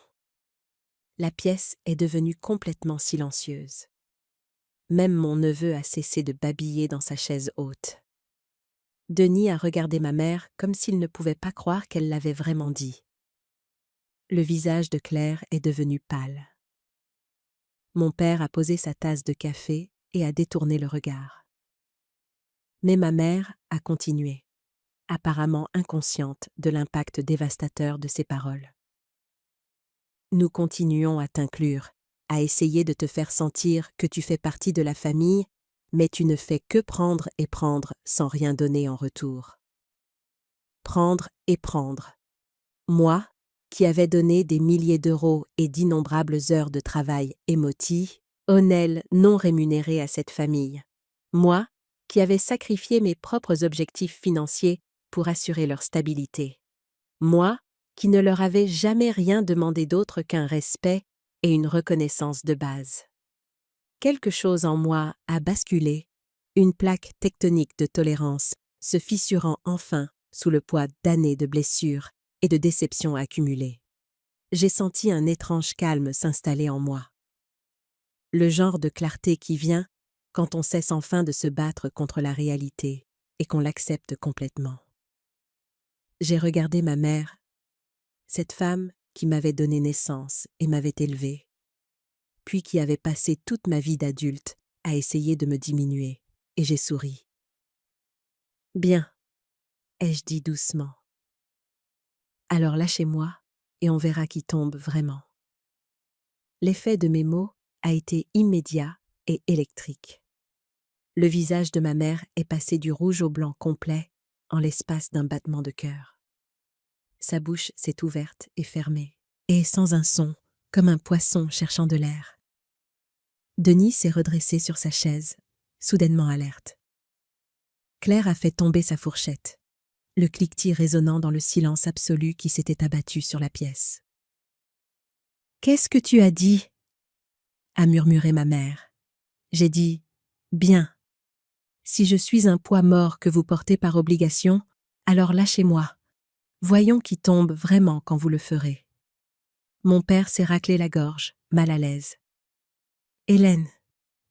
La pièce est devenue complètement silencieuse. Même mon neveu a cessé de babiller dans sa chaise haute. Denis a regardé ma mère comme s'il ne pouvait pas croire qu'elle l'avait vraiment dit. Le visage de Claire est devenu pâle. Mon père a posé sa tasse de café et a détourné le regard. Mais ma mère a continué, apparemment inconsciente de l'impact dévastateur de ses paroles. Nous continuons à t'inclure, à essayer de te faire sentir que tu fais partie de la famille, mais tu ne fais que prendre et prendre sans rien donner en retour. Prendre et prendre. Moi, qui avais donné des milliers d'euros et d'innombrables heures de travail émotionnel non rémunérées à cette famille. Moi, qui avais sacrifié mes propres objectifs financiers pour assurer leur stabilité. Moi, qui ne leur avais jamais rien demandé d'autre qu'un respect et une reconnaissance de base. Quelque chose en moi a basculé, une plaque tectonique de tolérance se fissurant enfin sous le poids d'années de blessures et de déceptions accumulées. J'ai senti un étrange calme s'installer en moi. Le genre de clarté qui vient quand on cesse enfin de se battre contre la réalité et qu'on l'accepte complètement. J'ai regardé ma mère, cette femme qui m'avait donné naissance et m'avait élevée, puis qui avait passé toute ma vie d'adulte à essayer de me diminuer, et j'ai souri. « Bien », ai-je dit doucement. « Alors lâchez-moi et on verra qui tombe vraiment. » L'effet de mes mots a été immédiat et électrique. Le visage de ma mère est passé du rouge au blanc complet en l'espace d'un battement de cœur. Sa bouche s'est ouverte et fermée, et sans un son, comme un poisson cherchant de l'air. Denis s'est redressé sur sa chaise, soudainement alerte. Claire a fait tomber sa fourchette, le cliquetis résonnant dans le silence absolu qui s'était abattu sur la pièce. « Qu'est-ce que tu as dit ?» a murmuré ma mère. J'ai dit « Bien. Si je suis un poids mort que vous portez par obligation, alors lâchez-moi. Voyons qui tombe vraiment quand vous le ferez. » Mon père s'est raclé la gorge, mal à l'aise. « Hélène,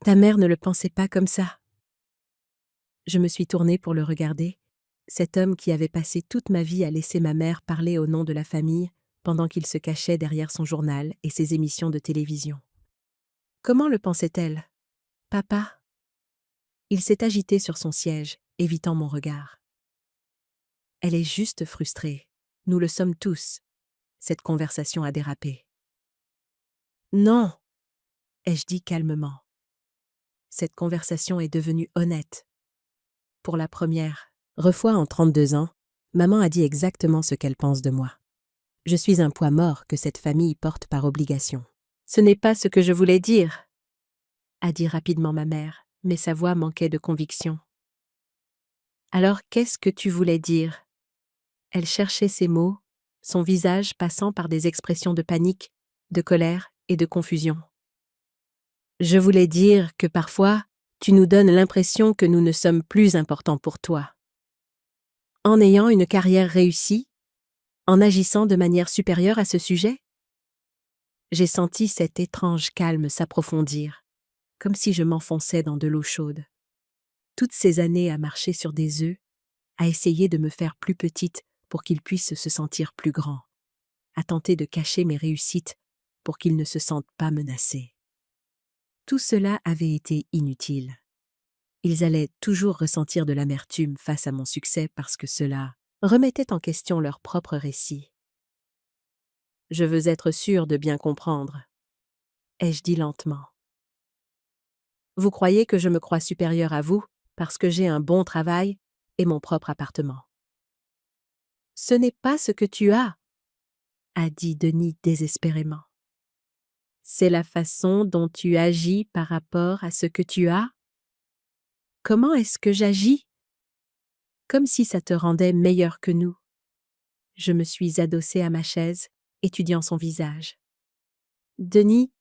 ta mère ne le pensait pas comme ça. » Je me suis tournée pour le regarder, cet homme qui avait passé toute ma vie à laisser ma mère parler au nom de la famille pendant qu'il se cachait derrière son journal et ses émissions de télévision. Comment le pensait-elle ? Papa ? Il s'est agité sur son siège, évitant mon regard. Elle est juste frustrée. Nous le sommes tous. Cette conversation a dérapé. Non, ai-je dit calmement. Cette conversation est devenue honnête. Pour la première fois en 32 ans, maman a dit exactement ce qu'elle pense de moi. Je suis un poids mort que cette famille porte par obligation. Ce n'est pas ce que je voulais dire, a dit rapidement ma mère, mais sa voix manquait de conviction. Alors qu'est-ce que tu voulais dire ? Elle cherchait ses mots, son visage passant par des expressions de panique, de colère et de confusion. Je voulais dire que parfois, tu nous donnes l'impression que nous ne sommes plus importants pour toi. En ayant une carrière réussie, En agissant de manière supérieure à ce sujet? J'ai senti cet étrange calme s'approfondir, comme si je m'enfonçais dans de l'eau chaude. Toutes ces années à marcher sur des œufs, à essayer de me faire plus petite pour qu'ils puissent se sentir plus grands, à tenter de cacher mes réussites pour qu'ils ne se sentent pas menacés. Tout cela avait été inutile. Ils allaient toujours ressentir de l'amertume face à mon succès parce que cela remettait en question leur propre récit. Je veux être sûre de bien comprendre, ai-je dit lentement. Vous croyez que je me crois supérieure à vous parce que j'ai un bon travail et mon propre appartement. Ce n'est pas ce que tu as, a dit Denis désespérément. C'est la façon dont tu agis par rapport à ce que tu as? Comment est-ce que j'agis? Comme si ça te rendait meilleur que nous. Je me suis adossée à ma chaise, étudiant son visage. Denis,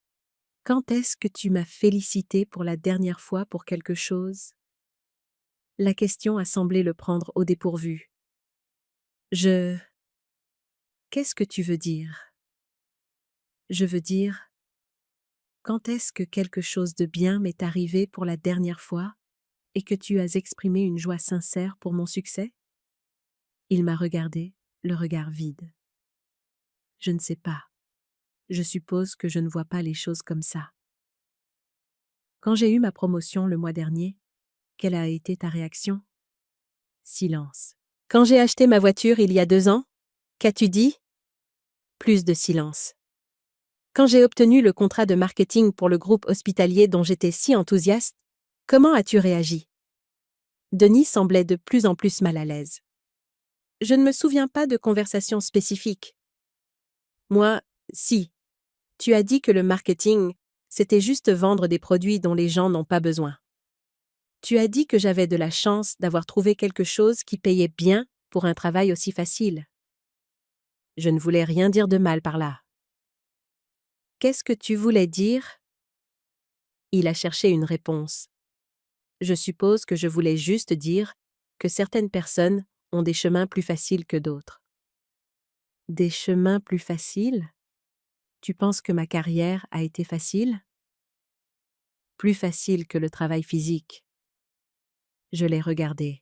quand est-ce que tu m'as félicité pour la dernière fois pour quelque chose? La question a semblé le prendre au dépourvu. Qu'est-ce que tu veux dire? Je veux dire, quand est-ce que quelque chose de bien m'est arrivé pour la dernière fois et que tu as exprimé une joie sincère pour mon succès? Il m'a regardé, le regard vide. Je ne sais pas. Je suppose que je ne vois pas les choses comme ça. Quand j'ai eu ma promotion le mois dernier, quelle a été ta réaction? Silence. Quand j'ai acheté ma voiture il y a 2 ans, qu'as-tu dit? Plus de silence. Quand j'ai obtenu le contrat de marketing pour le groupe hospitalier dont j'étais si enthousiaste, comment as-tu réagi? Denis semblait de plus en plus mal à l'aise. Je ne me souviens pas de conversations spécifiques. Moi, si. Tu as dit que le marketing, c'était juste vendre des produits dont les gens n'ont pas besoin. Tu as dit que j'avais de la chance d'avoir trouvé quelque chose qui payait bien pour un travail aussi facile. Je ne voulais rien dire de mal par là. Qu'est-ce que tu voulais dire? Il a cherché une réponse. Je suppose que je voulais juste dire que certaines personnes ont des chemins plus faciles que d'autres. Des chemins plus faciles? Tu penses que ma carrière a été facile? Plus facile que le travail physique. Je l'ai regardé.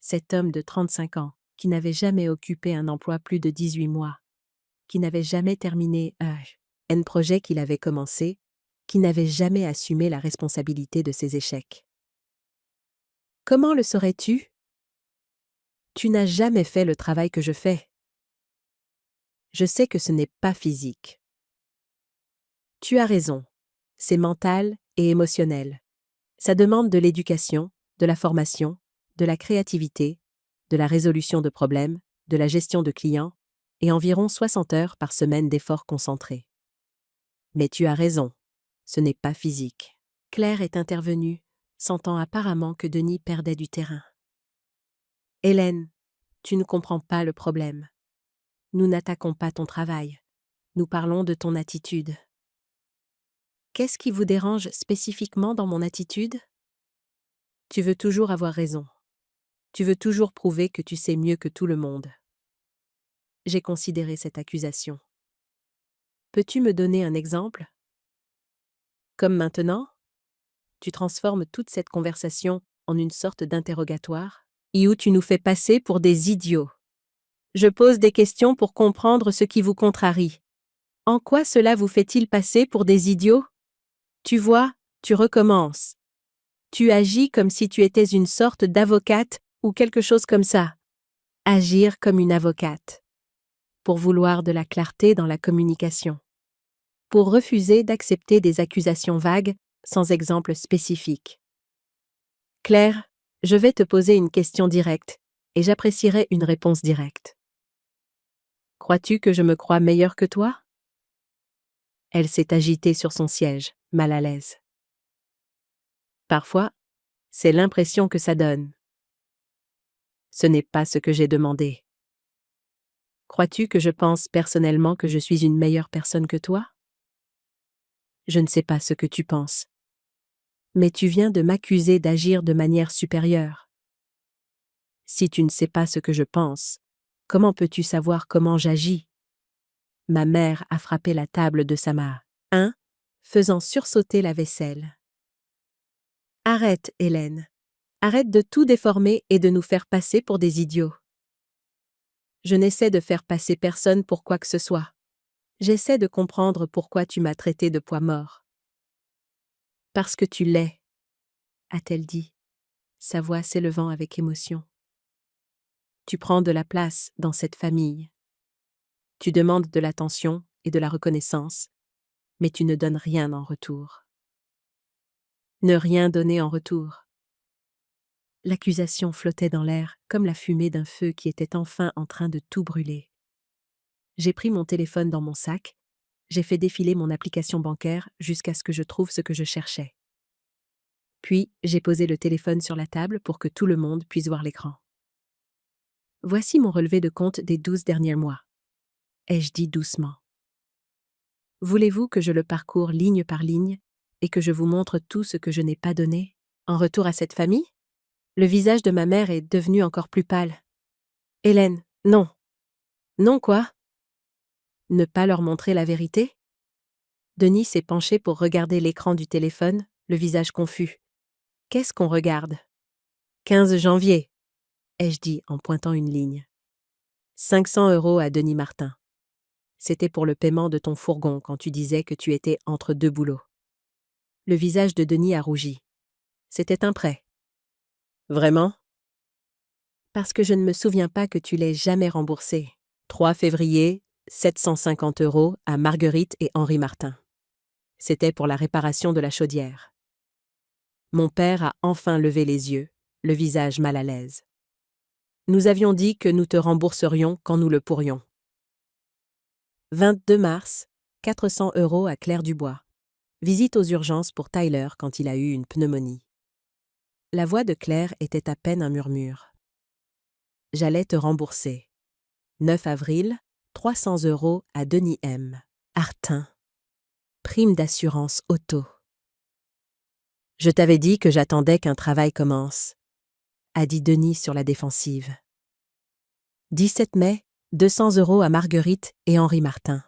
Cet homme de 35 ans, qui n'avait jamais occupé un emploi plus de 18 mois, qui n'avait jamais terminé un projet qu'il avait commencé, qui n'avait jamais assumé la responsabilité de ses échecs. Comment le saurais-tu? Tu n'as jamais fait le travail que je fais. Je sais que ce n'est pas physique. Tu as raison. C'est mental et émotionnel. Ça demande de l'éducation, de la formation, de la créativité, de la résolution de problèmes, de la gestion de clients, et environ 60 heures par semaine d'efforts concentrés. Mais tu as raison, ce n'est pas physique. Claire est intervenue, sentant apparemment que Denis perdait du terrain. Hélène, tu ne comprends pas le problème. Nous n'attaquons pas ton travail. Nous parlons de ton attitude. Qu'est-ce qui vous dérange spécifiquement dans mon attitude? Tu veux toujours avoir raison. Tu veux toujours prouver que tu sais mieux que tout le monde. J'ai considéré cette accusation. Peux-tu me donner un exemple? Comme maintenant? Tu transformes toute cette conversation en une sorte d'interrogatoire, et où tu nous fais passer pour des idiots. Je pose des questions pour comprendre ce qui vous contrarie. En quoi cela vous fait-il passer pour des idiots? Tu vois, tu recommences. Tu agis comme si tu étais une sorte d'avocate ou quelque chose comme ça. Agir comme une avocate. Pour vouloir de la clarté dans la communication. Pour refuser d'accepter des accusations vagues sans exemple spécifique. Claire, je vais te poser une question directe et j'apprécierais une réponse directe. Crois-tu que je me crois meilleure que toi? Elle s'est agitée sur son siège, mal à l'aise. Parfois, c'est l'impression que ça donne. Ce n'est pas ce que j'ai demandé. Crois-tu que je pense personnellement que je suis une meilleure personne que toi? Je ne sais pas ce que tu penses. Mais tu viens de m'accuser d'agir de manière supérieure. Si tu ne sais pas ce que je pense, Comment peux-tu savoir comment j'agis? Ma mère a frappé la table de sa main, faisant sursauter la vaisselle. Arrête, Hélène. Arrête de tout déformer et de nous faire passer pour des idiots. Je n'essaie de faire passer personne pour quoi que ce soit. J'essaie de comprendre pourquoi tu m'as traité de poids mort. Parce que tu l'es, a-t-elle dit, sa voix s'élevant avec émotion. Tu prends de la place dans cette famille. Tu demandes de l'attention et de la reconnaissance, mais tu ne donnes rien en retour. Ne rien donner en retour. L'accusation flottait dans l'air comme la fumée d'un feu qui était enfin en train de tout brûler. J'ai pris mon téléphone dans mon sac, j'ai fait défiler mon application bancaire jusqu'à ce que je trouve ce que je cherchais. Puis, j'ai posé le téléphone sur la table pour que tout le monde puisse voir l'écran. Voici mon relevé de compte des 12 derniers mois, ai-je dit doucement. Voulez-vous que je le parcours ligne par ligne et que je vous montre tout ce que je n'ai pas donné en retour à cette famille? Le visage de ma mère est devenu encore plus pâle. Hélène, non. Non quoi? Ne pas leur montrer la vérité? Denis s'est penché pour regarder l'écran du téléphone, le visage confus. Qu'est-ce qu'on regarde? 15 janvier, ai-je dit en pointant une ligne. 500 € à Denis Martin. C'était pour le paiement de ton fourgon quand tu disais que tu étais entre deux boulots. Le visage de Denis a rougi. C'était un prêt. Vraiment? Parce que je ne me souviens pas que tu l'aies jamais remboursé. 3 février, 750 € à Marguerite et Henri Martin. C'était pour la réparation de la chaudière. Mon père a enfin levé les yeux, le visage mal à l'aise. Nous avions dit que nous te rembourserions quand nous le pourrions. 22 mars, 400 € à Claire Dubois. Visite aux urgences pour Tyler quand il a eu une pneumonie. La voix de Claire était à peine un murmure. J'allais te rembourser. 9 avril, 300 € à Denis M. Artin. Prime d'assurance auto. Je t'avais dit que j'attendais qu'un travail commence, a dit Denis sur la défensive. 17 mai, 200 € à Marguerite et Henri Martin.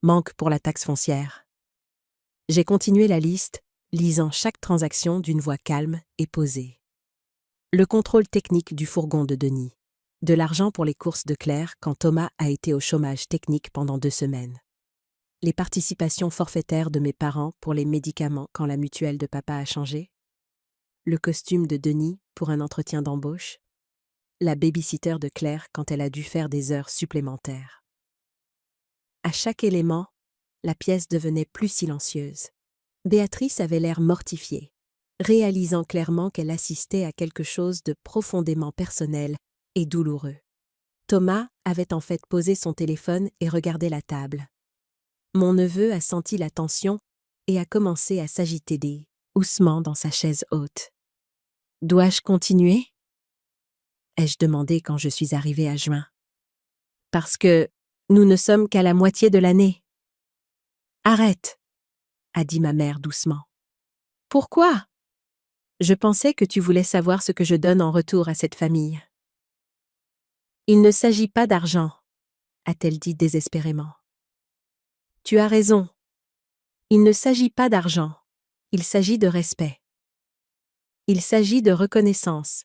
Manque pour la taxe foncière. J'ai continué la liste, lisant chaque transaction d'une voix calme et posée. Le contrôle technique du fourgon de Denis. De l'argent pour les courses de Claire quand Thomas a été au chômage technique pendant 2 semaines. Les participations forfaitaires de mes parents pour les médicaments quand la mutuelle de papa a changé. Le costume de Denis pour un entretien d'embauche. La baby-sitter de Claire quand elle a dû faire des heures supplémentaires. À chaque élément, la pièce devenait plus silencieuse. Béatrice avait l'air mortifiée, réalisant clairement qu'elle assistait à quelque chose de profondément personnel et douloureux. Thomas avait en fait posé son téléphone et regardé la table. Mon neveu a senti la tension et a commencé à s'agiter doucement dans sa chaise haute. « Dois-je continuer ?» ai-je demandé quand je suis arrivée à juin. « Parce que nous ne sommes qu'à la moitié de l'année. »« Arrête !» a dit ma mère doucement. « Pourquoi ? Je pensais que tu voulais savoir ce que je donne en retour à cette famille. »« Il ne s'agit pas d'argent, » a-t-elle dit désespérément. « Tu as raison. Il ne s'agit pas d'argent. Il s'agit de respect. Il s'agit de reconnaissance.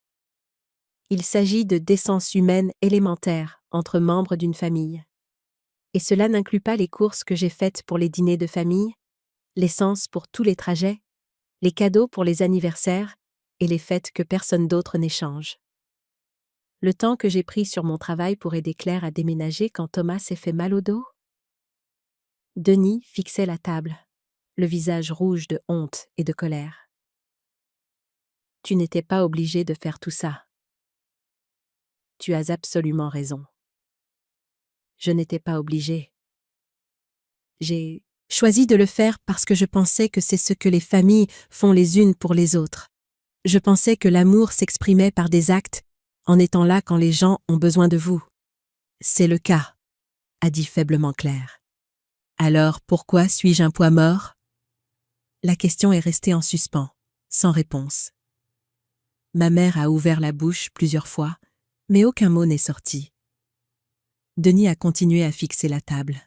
Il s'agit de décence humaine élémentaire entre membres d'une famille. Et cela n'inclut pas les courses que j'ai faites pour les dîners de famille, l'essence pour tous les trajets, les cadeaux pour les anniversaires et les fêtes que personne d'autre n'échange. Le temps que j'ai pris sur mon travail pour aider Claire à déménager quand Thomas s'est fait mal au dos. Denis fixait la table, le visage rouge de honte et de colère. Tu n'étais pas obligé de faire tout ça. Tu as absolument raison. Je n'étais pas obligée. J'ai choisi de le faire parce que je pensais que c'est ce que les familles font les unes pour les autres. Je pensais que l'amour s'exprimait par des actes, en étant là quand les gens ont besoin de vous. C'est le cas, a dit faiblement Claire. Alors pourquoi suis-je un poids mort? La question est restée en suspens, sans réponse. Ma mère a ouvert la bouche plusieurs fois, mais aucun mot n'est sorti. Denis a continué à fixer la table.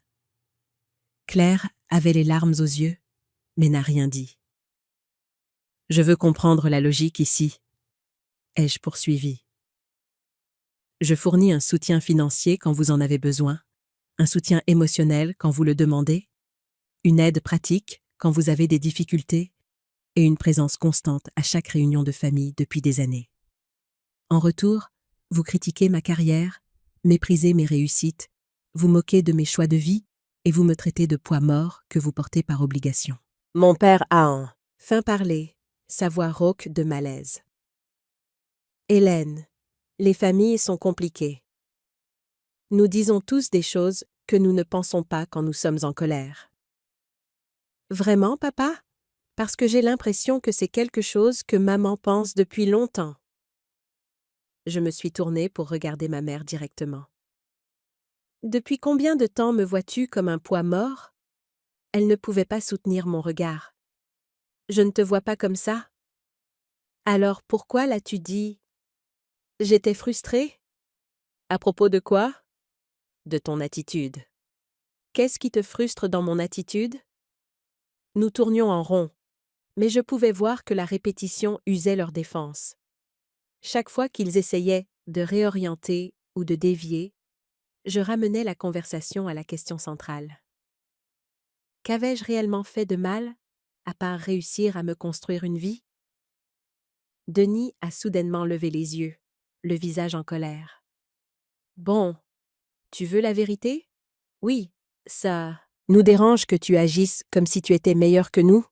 Claire avait les larmes aux yeux, mais n'a rien dit. Je veux comprendre la logique ici, ai-je poursuivi. Je fournis un soutien financier quand vous en avez besoin, un soutien émotionnel quand vous le demandez, une aide pratique quand vous avez des difficultés et une présence constante à chaque réunion de famille depuis des années. En retour, vous critiquez ma carrière, méprisez mes réussites, vous moquez de mes choix de vie et vous me traitez de poids mort que vous portez par obligation. Mon père a un fin parler, sa voix rauque de malaise. Hélène, les familles sont compliquées. Nous disons tous des choses que nous ne pensons pas quand nous sommes en colère. Vraiment, papa? Parce que j'ai l'impression que c'est quelque chose que maman pense depuis longtemps. Je me suis tournée pour regarder ma mère directement. Depuis combien de temps me vois-tu comme un poids mort? Elle ne pouvait pas soutenir mon regard. Je ne te vois pas comme ça. Alors pourquoi l'as-tu dit? J'étais frustrée? À propos de quoi? De ton attitude. Qu'est-ce qui te frustre dans mon attitude? Nous tournions en rond, mais je pouvais voir que la répétition usait leur défense. Chaque fois qu'ils essayaient de réorienter ou de dévier, je ramenais la conversation à la question centrale. Qu'avais-je réellement fait de mal, à part réussir à me construire une vie? Denis a soudainement levé les yeux, le visage en colère. Bon, tu veux la vérité? Oui, ça nous dérange que tu agisses comme si tu étais meilleur que nous?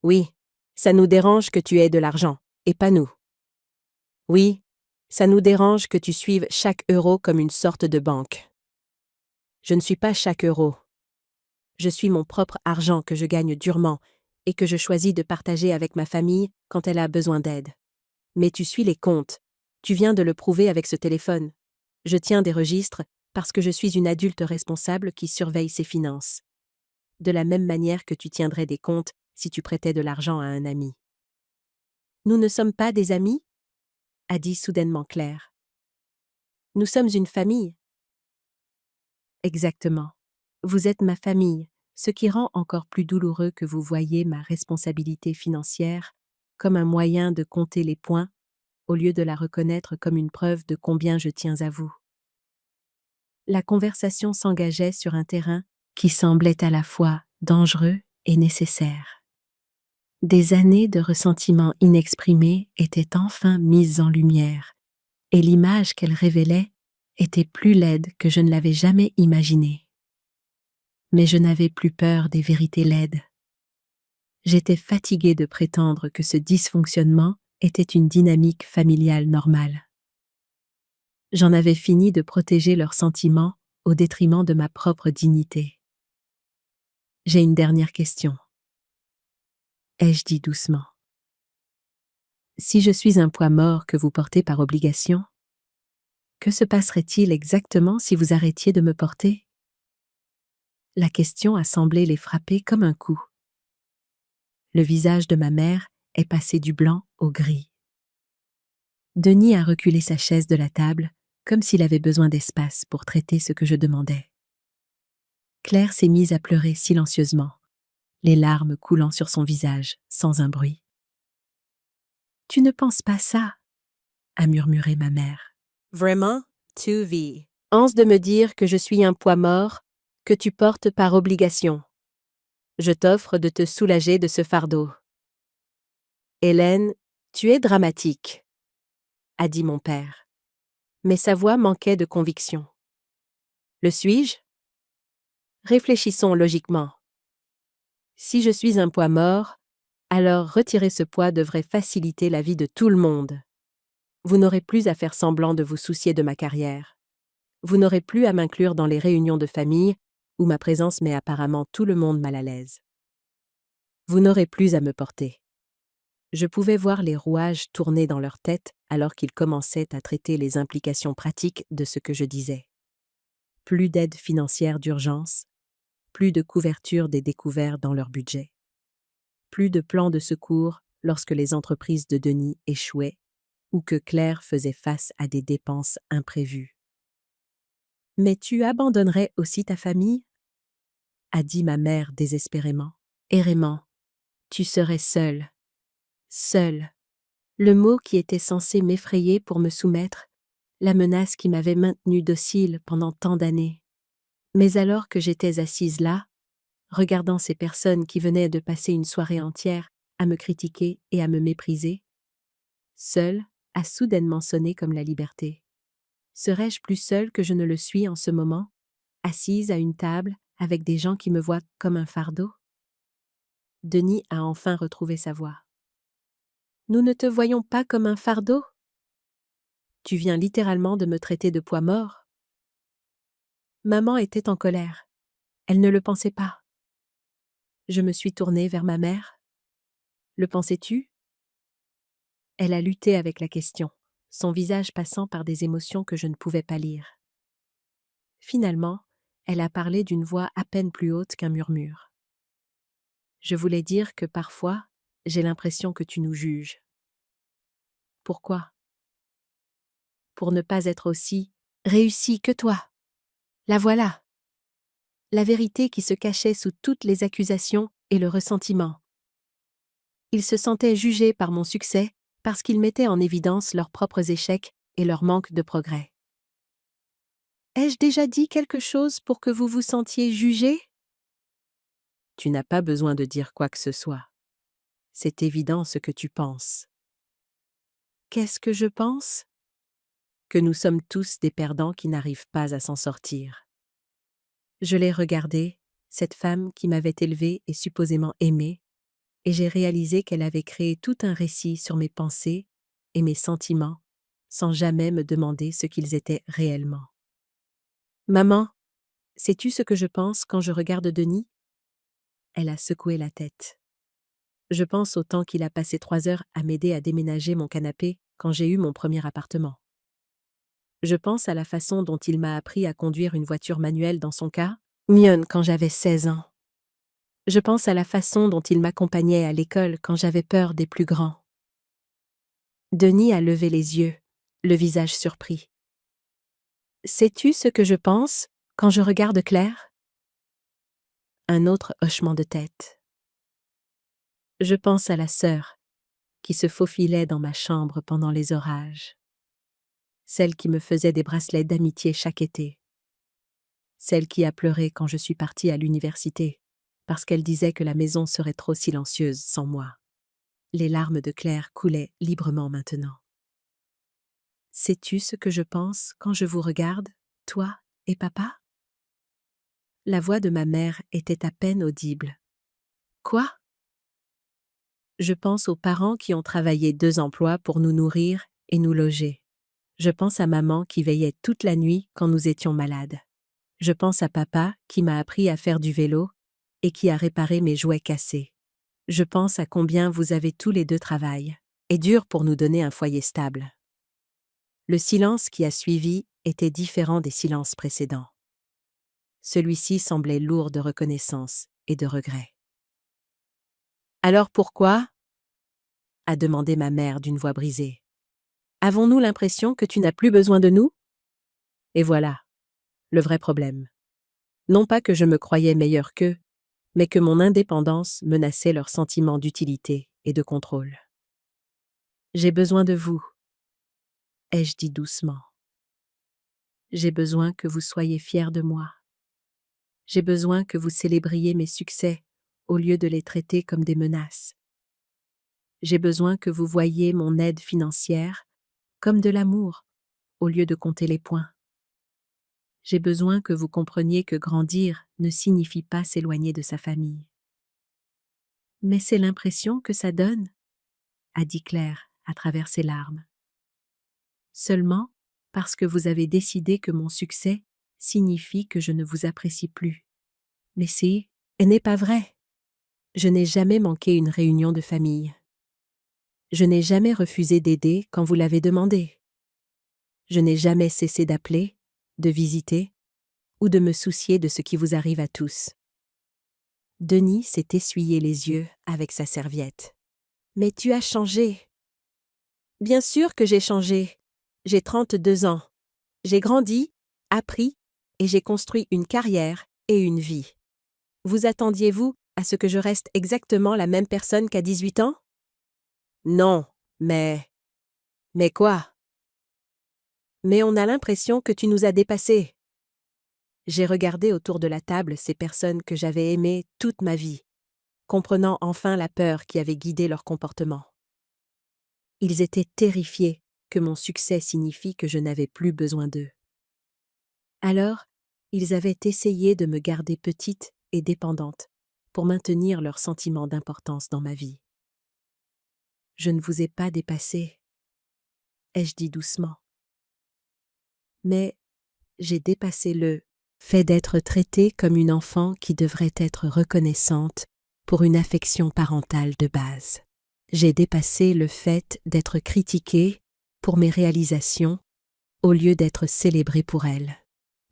Oui, ça nous dérange que tu aies de l'argent, et pas nous. Oui, ça nous dérange que tu suives chaque euro comme une sorte de banque. Je ne suis pas chaque euro. Je suis mon propre argent que je gagne durement et que je choisis de partager avec ma famille quand elle a besoin d'aide. Mais tu suis les comptes. Tu viens de le prouver avec ce téléphone. Je tiens des registres parce que je suis une adulte responsable qui surveille ses finances. De la même manière que tu tiendrais des comptes si tu prêtais de l'argent à un ami. Nous ne sommes pas des amis? A dit soudainement Claire. Nous sommes une famille. Exactement. Vous êtes ma famille, ce qui rend encore plus douloureux que vous voyez ma responsabilité financière comme un moyen de compter les points au lieu de la reconnaître comme une preuve de combien je tiens à vous. La conversation s'engageait sur un terrain qui semblait à la fois dangereux et nécessaire. Des années de ressentiments inexprimés étaient enfin mises en lumière, et l'image qu'elles révélaient était plus laide que je ne l'avais jamais imaginée. Mais je n'avais plus peur des vérités laides. J'étais fatiguée de prétendre que ce dysfonctionnement était une dynamique familiale normale. J'en avais fini de protéger leurs sentiments au détriment de ma propre dignité. J'ai une dernière question, ai-je dit doucement. Si je suis un poids mort que vous portez par obligation, que se passerait-il exactement si vous arrêtiez de me porter? La question a semblé les frapper comme un coup. Le visage de ma mère est passé du blanc au gris. Denis a reculé sa chaise de la table, comme s'il avait besoin d'espace pour traiter ce que je demandais. Claire s'est mise à pleurer silencieusement, les larmes coulant sur son visage, sans un bruit. « Tu ne penses pas ça ?» a murmuré ma mère. « Vraiment, tu vis. Anse de me dire que je suis un poids mort, que tu portes par obligation. Je t'offre de te soulager de ce fardeau. »« Hélène, tu es dramatique, » a dit mon père. Mais sa voix manquait de conviction. « Le suis-je? » Réfléchissons logiquement. Si je suis un poids mort, alors retirer ce poids devrait faciliter la vie de tout le monde. Vous n'aurez plus à faire semblant de vous soucier de ma carrière. Vous n'aurez plus à m'inclure dans les réunions de famille où ma présence met apparemment tout le monde mal à l'aise. Vous n'aurez plus à me porter. Je pouvais voir les rouages tourner dans leur tête alors qu'ils commençaient à traiter les implications pratiques de ce que je disais. Plus d'aide financière d'urgence, plus de couverture des découvertes dans leur budget. Plus de plans de secours lorsque les entreprises de Denis échouaient ou que Claire faisait face à des dépenses imprévues. Mais tu abandonnerais aussi ta famille? A dit ma mère désespérément. Errément, tu serais seule. Seule. Le mot qui était censé m'effrayer pour me soumettre, la menace qui m'avait maintenue docile pendant tant d'années. Mais alors que j'étais assise là, regardant ces personnes qui venaient de passer une soirée entière à me critiquer et à me mépriser, seule a soudainement sonné comme la liberté. Serais-je plus seule que je ne le suis en ce moment, assise à une table avec des gens qui me voient comme un fardeau? Denis a enfin retrouvé sa voix. Nous ne te voyons pas comme un fardeau? Tu viens littéralement de me traiter de poids mort. Maman était en colère. Elle ne le pensait pas. Je me suis tournée vers ma mère. Le pensais-tu? Elle a lutté avec la question, son visage passant par des émotions que je ne pouvais pas lire. Finalement, elle a parlé d'une voix à peine plus haute qu'un murmure. Je voulais dire que parfois, j'ai l'impression que tu nous juges. Pourquoi? Pour ne pas être aussi réussi que toi. La voilà. La vérité qui se cachait sous toutes les accusations et le ressentiment. Ils se sentaient jugés par mon succès parce qu'ils mettaient en évidence leurs propres échecs et leur manque de progrès. Ai-je déjà dit quelque chose pour que vous vous sentiez jugé? Tu n'as pas besoin de dire quoi que ce soit. C'est évident ce que tu penses. Qu'est-ce que je pense? Que nous sommes tous des perdants qui n'arrivent pas à s'en sortir. Je l'ai regardée, cette femme qui m'avait élevée et supposément aimée, et j'ai réalisé qu'elle avait créé tout un récit sur mes pensées et mes sentiments, sans jamais me demander ce qu'ils étaient réellement. Maman, sais-tu ce que je pense quand je regarde Denis? Elle a secoué la tête. Je pense au temps qu'il a passé 3 heures à m'aider à déménager mon canapé quand j'ai eu mon premier appartement. Je pense à la façon dont il m'a appris à conduire une voiture manuelle dans son cas, mignonne quand j'avais 16 ans. Je pense à la façon dont il m'accompagnait à l'école quand j'avais peur des plus grands. Denis a levé les yeux, le visage surpris. Sais-tu ce que je pense quand je regarde Claire? Un autre hochement de tête. Je pense à la sœur qui se faufilait dans ma chambre pendant les orages. Celle qui me faisait des bracelets d'amitié chaque été. Celle qui a pleuré quand je suis partie à l'université, parce qu'elle disait que la maison serait trop silencieuse sans moi. Les larmes de Claire coulaient librement maintenant. Sais-tu ce que je pense quand je vous regarde, toi et papa? La voix de ma mère était à peine audible. Quoi? Je pense aux parents qui ont travaillé 2 emplois pour nous nourrir et nous loger. Je pense à maman qui veillait toute la nuit quand nous étions malades. Je pense à papa qui m'a appris à faire du vélo et qui a réparé mes jouets cassés. Je pense à combien vous avez tous les deux travail et dur pour nous donner un foyer stable. Le silence qui a suivi était différent des silences précédents. Celui-ci semblait lourd de reconnaissance et de regret. Alors pourquoi? A demandé ma mère d'une voix brisée. Avons-nous l'impression que tu n'as plus besoin de nous? Et voilà, le vrai problème. Non pas que je me croyais meilleur qu'eux, mais que mon indépendance menaçait leur sentiment d'utilité et de contrôle. J'ai besoin de vous, ai-je dit doucement. J'ai besoin que vous soyez fiers de moi. J'ai besoin que vous célébriez mes succès au lieu de les traiter comme des menaces. J'ai besoin que vous voyiez mon aide financière comme de l'amour au lieu de compter les points. J'ai besoin que vous compreniez que grandir ne signifie pas s'éloigner de sa famille. Mais c'est l'impression que ça donne, a dit Claire à travers ses larmes. Seulement parce que vous avez décidé que mon succès signifie que je ne vous apprécie plus. Mais ce n'est pas vrai. Je n'ai jamais manqué une réunion de famille. Je n'ai jamais refusé d'aider quand vous l'avez demandé. Je n'ai jamais cessé d'appeler, de visiter ou de me soucier de ce qui vous arrive à tous. Denis s'est essuyé les yeux avec sa serviette. Mais tu as changé. Bien sûr que j'ai changé. J'ai 32 ans. J'ai grandi, appris et j'ai construit une carrière et une vie. Vous attendiez-vous à ce que je reste exactement la même personne qu'à 18 ans? Non, mais... Mais quoi? Mais on a l'impression que tu nous as dépassés. J'ai regardé autour de la table ces personnes que j'avais aimées toute ma vie, comprenant enfin la peur qui avait guidé leur comportement. Ils étaient terrifiés que mon succès signifie que je n'avais plus besoin d'eux. Alors, ils avaient essayé de me garder petite et dépendante pour maintenir leur sentiment d'importance dans ma vie. Je ne vous ai pas dépassé, ai-je dit doucement. Mais j'ai dépassé le fait d'être traitée comme une enfant qui devrait être reconnaissante pour une affection parentale de base. J'ai dépassé le fait d'être critiquée pour mes réalisations au lieu d'être célébrée pour elles.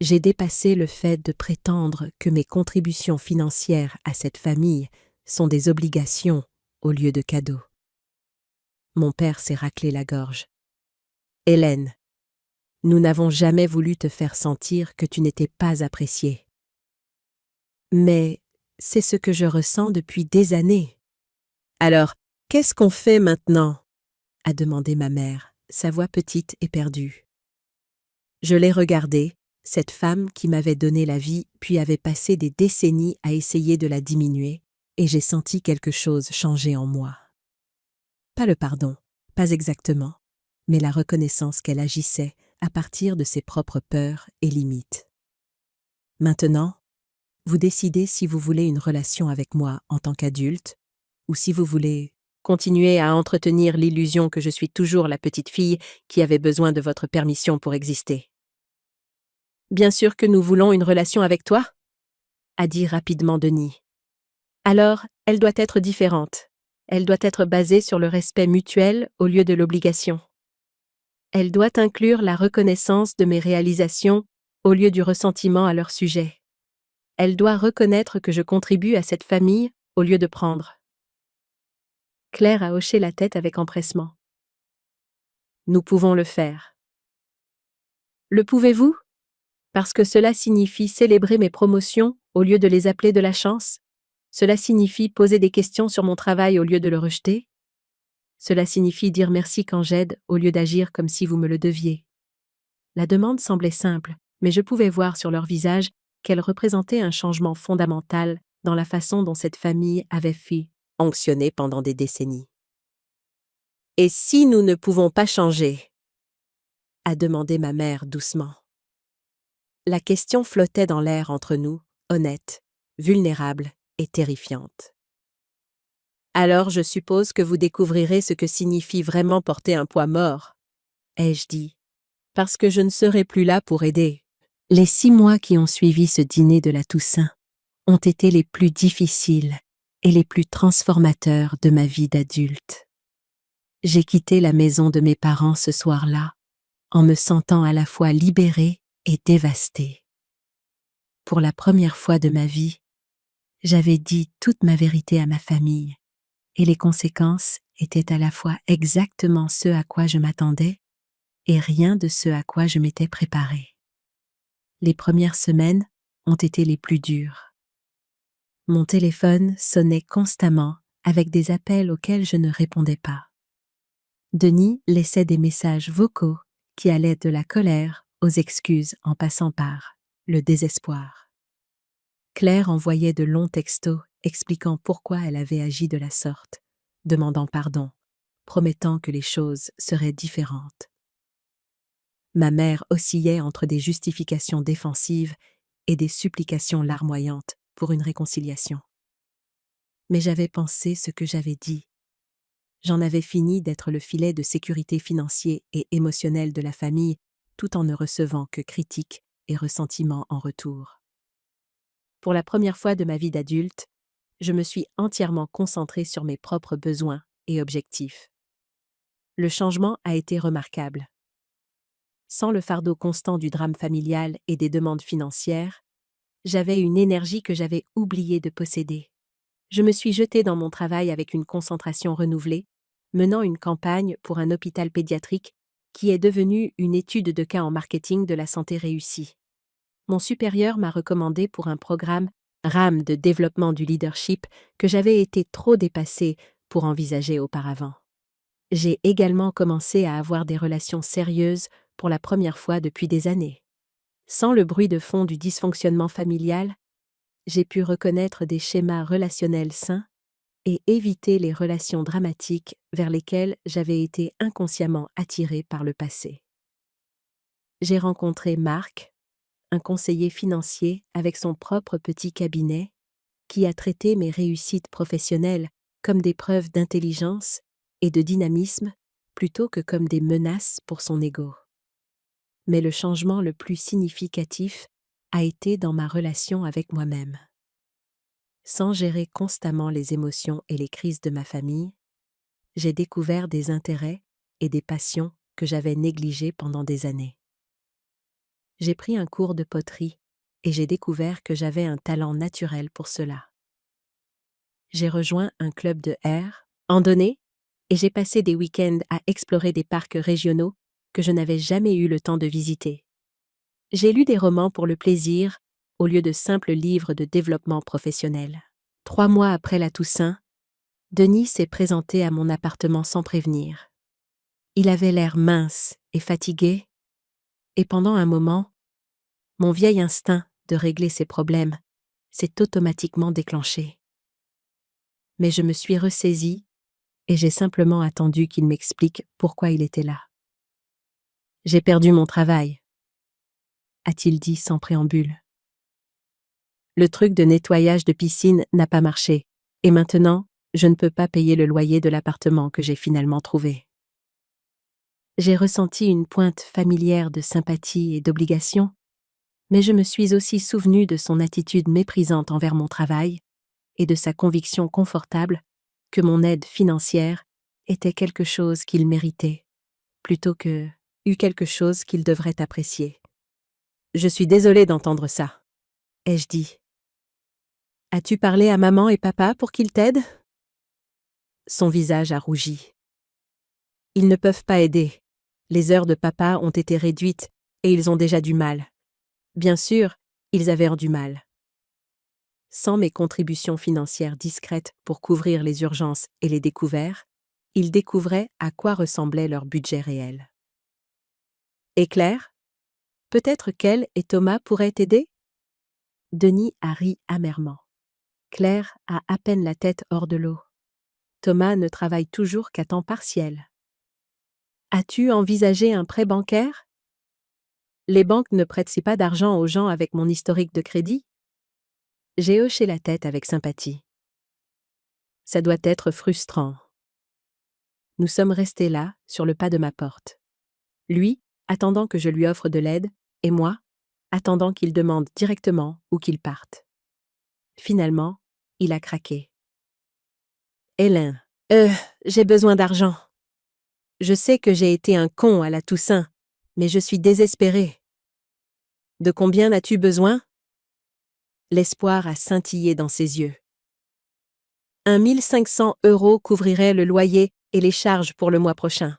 J'ai dépassé le fait de prétendre que mes contributions financières à cette famille sont des obligations au lieu de cadeaux. Mon père s'est raclé la gorge. « Hélène, nous n'avons jamais voulu te faire sentir que tu n'étais pas appréciée. Mais c'est ce que je ressens depuis des années. Alors, qu'est-ce qu'on fait maintenant? A demandé ma mère, sa voix petite et perdue. Je l'ai regardée, cette femme qui m'avait donné la vie puis avait passé des décennies à essayer de la diminuer, et j'ai senti quelque chose changer en moi. Pas le pardon, pas exactement, mais la reconnaissance qu'elle agissait à partir de ses propres peurs et limites. Maintenant, vous décidez si vous voulez une relation avec moi en tant qu'adulte, ou si vous voulez continuer à entretenir l'illusion que je suis toujours la petite fille qui avait besoin de votre permission pour exister. Bien sûr que nous voulons une relation avec toi, a dit rapidement Denis. Alors, elle doit être différente. Elle doit être basée sur le respect mutuel au lieu de l'obligation. Elle doit inclure la reconnaissance de mes réalisations au lieu du ressentiment à leur sujet. Elle doit reconnaître que je contribue à cette famille au lieu de prendre. Claire a hoché la tête avec empressement. Nous pouvons le faire. Le pouvez-vous? Parce que cela signifie célébrer mes promotions au lieu de les appeler de la chance? Cela signifie poser des questions sur mon travail au lieu de le rejeter? Cela signifie dire merci quand j'aide au lieu d'agir comme si vous me le deviez. La demande semblait simple, mais je pouvais voir sur leur visage qu'elle représentait un changement fondamental dans la façon dont cette famille avait fui, anxionnée pendant des décennies. « Et si nous ne pouvons pas changer ?» a demandé ma mère doucement. La question flottait dans l'air entre nous, honnête, vulnérable et terrifiante. « Alors je suppose que vous découvrirez ce que signifie vraiment porter un poids mort, » ai-je dit, parce que je ne serai plus là pour aider. Les 6 mois qui ont suivi ce dîner de la Toussaint ont été les plus difficiles et les plus transformateurs de ma vie d'adulte. J'ai quitté la maison de mes parents ce soir-là, en me sentant à la fois libérée et dévastée. Pour la première fois de ma vie, j'avais dit toute ma vérité à ma famille, et les conséquences étaient à la fois exactement ce à quoi je m'attendais et rien de ce à quoi je m'étais préparée. Les premières semaines ont été les plus dures. Mon téléphone sonnait constamment avec des appels auxquels je ne répondais pas. Denis laissait des messages vocaux qui allaient de la colère aux excuses en passant par le désespoir. Claire envoyait de longs textos expliquant pourquoi elle avait agi de la sorte, demandant pardon, promettant que les choses seraient différentes. Ma mère oscillait entre des justifications défensives et des supplications larmoyantes pour une réconciliation. Mais j'avais pensé ce que j'avais dit. J'en avais fini d'être le filet de sécurité financier et émotionnel de la famille, tout en ne recevant que critiques et ressentiments en retour. Pour la première fois de ma vie d'adulte, je me suis entièrement concentrée sur mes propres besoins et objectifs. Le changement a été remarquable. Sans le fardeau constant du drame familial et des demandes financières, j'avais une énergie que j'avais oublié de posséder. Je me suis jetée dans mon travail avec une concentration renouvelée, menant une campagne pour un hôpital pédiatrique qui est devenue une étude de cas en marketing de la santé réussie. mon supérieur m'a recommandé pour un programme RAM de développement du leadership que j'avais été trop dépassée pour envisager auparavant. J'ai également commencé à avoir des relations sérieuses pour la première fois depuis des années. Sans le bruit de fond du dysfonctionnement familial, j'ai pu reconnaître des schémas relationnels sains et éviter les relations dramatiques vers lesquelles j'avais été inconsciemment attirée par le passé. J'ai rencontré Marc, un conseiller financier avec son propre petit cabinet, qui a traité mes réussites professionnelles comme des preuves d'intelligence et de dynamisme plutôt que comme des menaces pour son ego. Mais le changement le plus significatif a été dans ma relation avec moi-même. Sans gérer constamment les émotions et les crises de ma famille, j'ai découvert des intérêts et des passions que j'avais négligés pendant des années. J'ai pris un cours de poterie et j'ai découvert que j'avais un talent naturel pour cela. J'ai rejoint un club de randonnée et j'ai passé des week-ends à explorer des parcs régionaux que je n'avais jamais eu le temps de visiter. J'ai lu des romans pour le plaisir au lieu de simples livres de développement professionnel. 3 mois après la Toussaint, Denis s'est présenté à mon appartement sans prévenir. Il avait l'air mince et fatigué, et pendant un moment, mon vieil instinct de régler ses problèmes s'est automatiquement déclenché. Mais je me suis ressaisie et j'ai simplement attendu qu'il m'explique pourquoi il était là. « J'ai perdu mon travail », a-t-il dit sans préambule. Le truc de nettoyage de piscine n'a pas marché, et maintenant, je ne peux pas payer le loyer de l'appartement que j'ai finalement trouvé. J'ai ressenti une pointe familière de sympathie et d'obligation, mais je me suis aussi souvenue de son attitude méprisante envers mon travail et de sa conviction confortable que mon aide financière était quelque chose qu'il méritait, plutôt que quelque chose qu'il devrait apprécier. « Je suis désolée d'entendre ça », ai-je dit. « As-tu parlé à maman et papa pour qu'ils t'aident ?» Son visage a rougi. « Ils ne peuvent pas aider. Les heures de papa ont été réduites et ils ont déjà du mal. Bien sûr, ils avaient du mal. » Sans mes contributions financières discrètes pour couvrir les urgences et les découverts, ils découvraient à quoi ressemblait leur budget réel. « Et Claire ? Peut-être qu'elle et Thomas pourraient t'aider ?» Denis a ri amèrement. Claire a à peine la tête hors de l'eau. Thomas ne travaille toujours qu'à temps partiel. As-tu envisagé un prêt bancaire ? Les banques ne prêtent pas d'argent aux gens avec mon historique de crédit ? J'ai hoché la tête avec sympathie. Ça doit être frustrant. Nous sommes restés là, sur le pas de ma porte. Lui, attendant que je lui offre de l'aide, et moi, attendant qu'il demande directement où qu'il parte. Finalement, il a craqué. « Hélène, j'ai besoin d'argent. Je sais que j'ai été un con à la Toussaint, mais je suis désespérée. » « De combien as-tu besoin ?» L'espoir a scintillé dans ses yeux. 1 500 € couvrirait le loyer et les charges pour le mois prochain.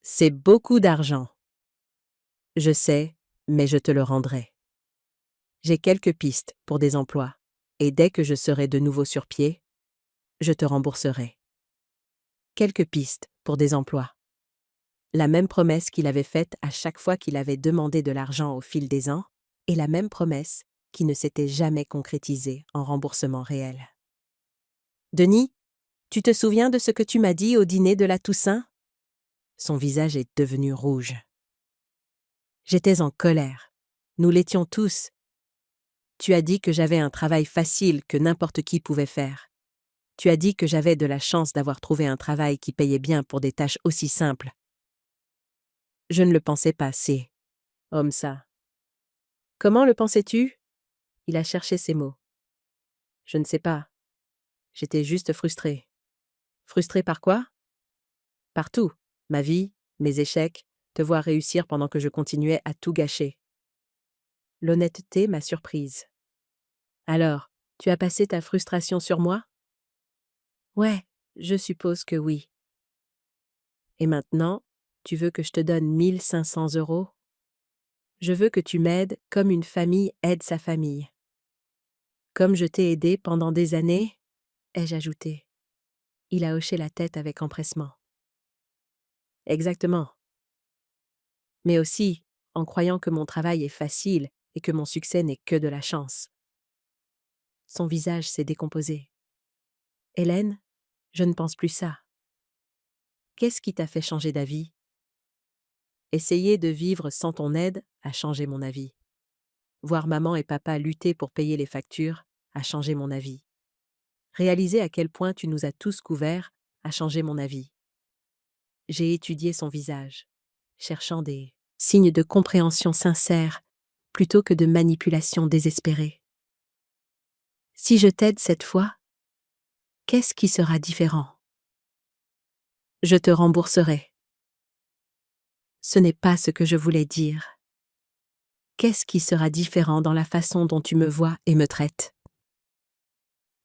C'est beaucoup d'argent. Je sais, mais je te le rendrai. J'ai quelques pistes pour des emplois, et dès que je serai de nouveau sur pied, je te rembourserai. Quelques pistes pour des emplois. La même promesse qu'il avait faite à chaque fois qu'il avait demandé de l'argent au fil des ans, et la même promesse qui ne s'était jamais concrétisée en remboursement réel. « Denis, tu te souviens de ce que tu m'as dit au dîner de la Toussaint ?» Son visage est devenu rouge. J'étais en colère. Nous l'étions tous. Tu as dit que j'avais un travail facile que n'importe qui pouvait faire. Tu as dit que j'avais de la chance d'avoir trouvé un travail qui payait bien pour des tâches aussi simples. Je ne le pensais pas, c'est homme ça. Comment le pensais-tu ? Il a cherché ses mots. Je ne sais pas. J'étais juste frustrée. Frustrée par quoi ? Par tout. Ma vie, mes échecs, te voir réussir pendant que je continuais à tout gâcher. L'honnêteté m'a surprise. Alors, tu as passé ta frustration sur moi ? Ouais, je suppose que oui. Et maintenant, tu veux que je te donne 1 500 €? Je veux que tu m'aides comme une famille aide sa famille. Comme je t'ai aidé pendant des années, ai-je ajouté. Il a hoché la tête avec empressement. Exactement. Mais aussi, en croyant que mon travail est facile et que mon succès n'est que de la chance. Son visage s'est décomposé. Hélène, je ne pense plus ça. Qu'est-ce qui t'a fait changer d'avis? Essayer de vivre sans ton aide a changé mon avis. Voir maman et papa lutter pour payer les factures a changé mon avis. Réaliser à quel point tu nous as tous couverts a changé mon avis. J'ai étudié son visage, cherchant des signes de compréhension sincère plutôt que de manipulation désespérée. Si je t'aide cette fois, qu'est-ce qui sera différent? Je te rembourserai. Ce n'est pas ce que je voulais dire. Qu'est-ce qui sera différent dans la façon dont tu me vois et me traites?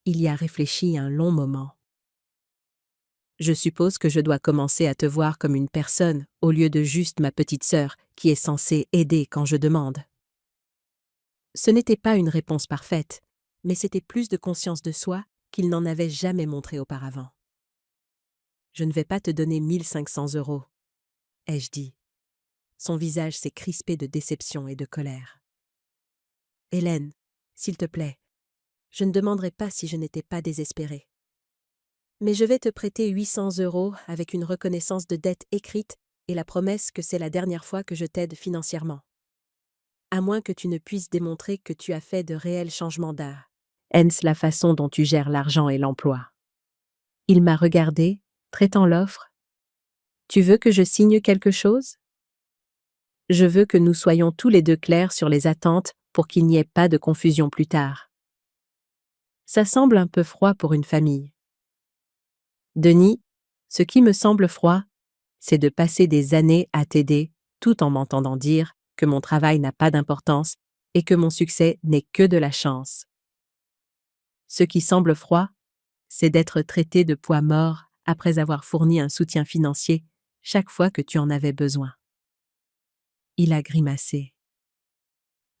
Il y a réfléchi un long moment. Je suppose que je dois commencer à te voir comme une personne au lieu de juste ma petite sœur qui est censée aider quand je demande. Ce n'était pas une réponse parfaite, mais c'était plus de conscience de soi qu'il n'en avait jamais montré auparavant. Je ne vais pas te donner 1500 €, ai-je dit. Son visage s'est crispé de déception et de colère. Hélène, s'il te plaît, je ne demanderai pas si je n'étais pas désespérée. Mais je vais te prêter 800 € avec une reconnaissance de dette écrite et la promesse que c'est la dernière fois que je t'aide financièrement. À moins que tu ne puisses démontrer que tu as fait de réels changements d'art. Hence la façon dont tu gères l'argent et l'emploi. Il m'a regardé, traitant l'offre. Tu veux que je signe quelque chose? Je veux que nous soyons tous les deux clairs sur les attentes pour qu'il n'y ait pas de confusion plus tard. Ça semble un peu froid pour une famille. Denis, ce qui me semble froid, c'est de passer des années à t'aider tout en m'entendant dire que mon travail n'a pas d'importance et que mon succès n'est que de la chance. Ce qui semble froid, c'est d'être traité de poids mort après avoir fourni un soutien financier chaque fois que tu en avais besoin. Il a grimacé.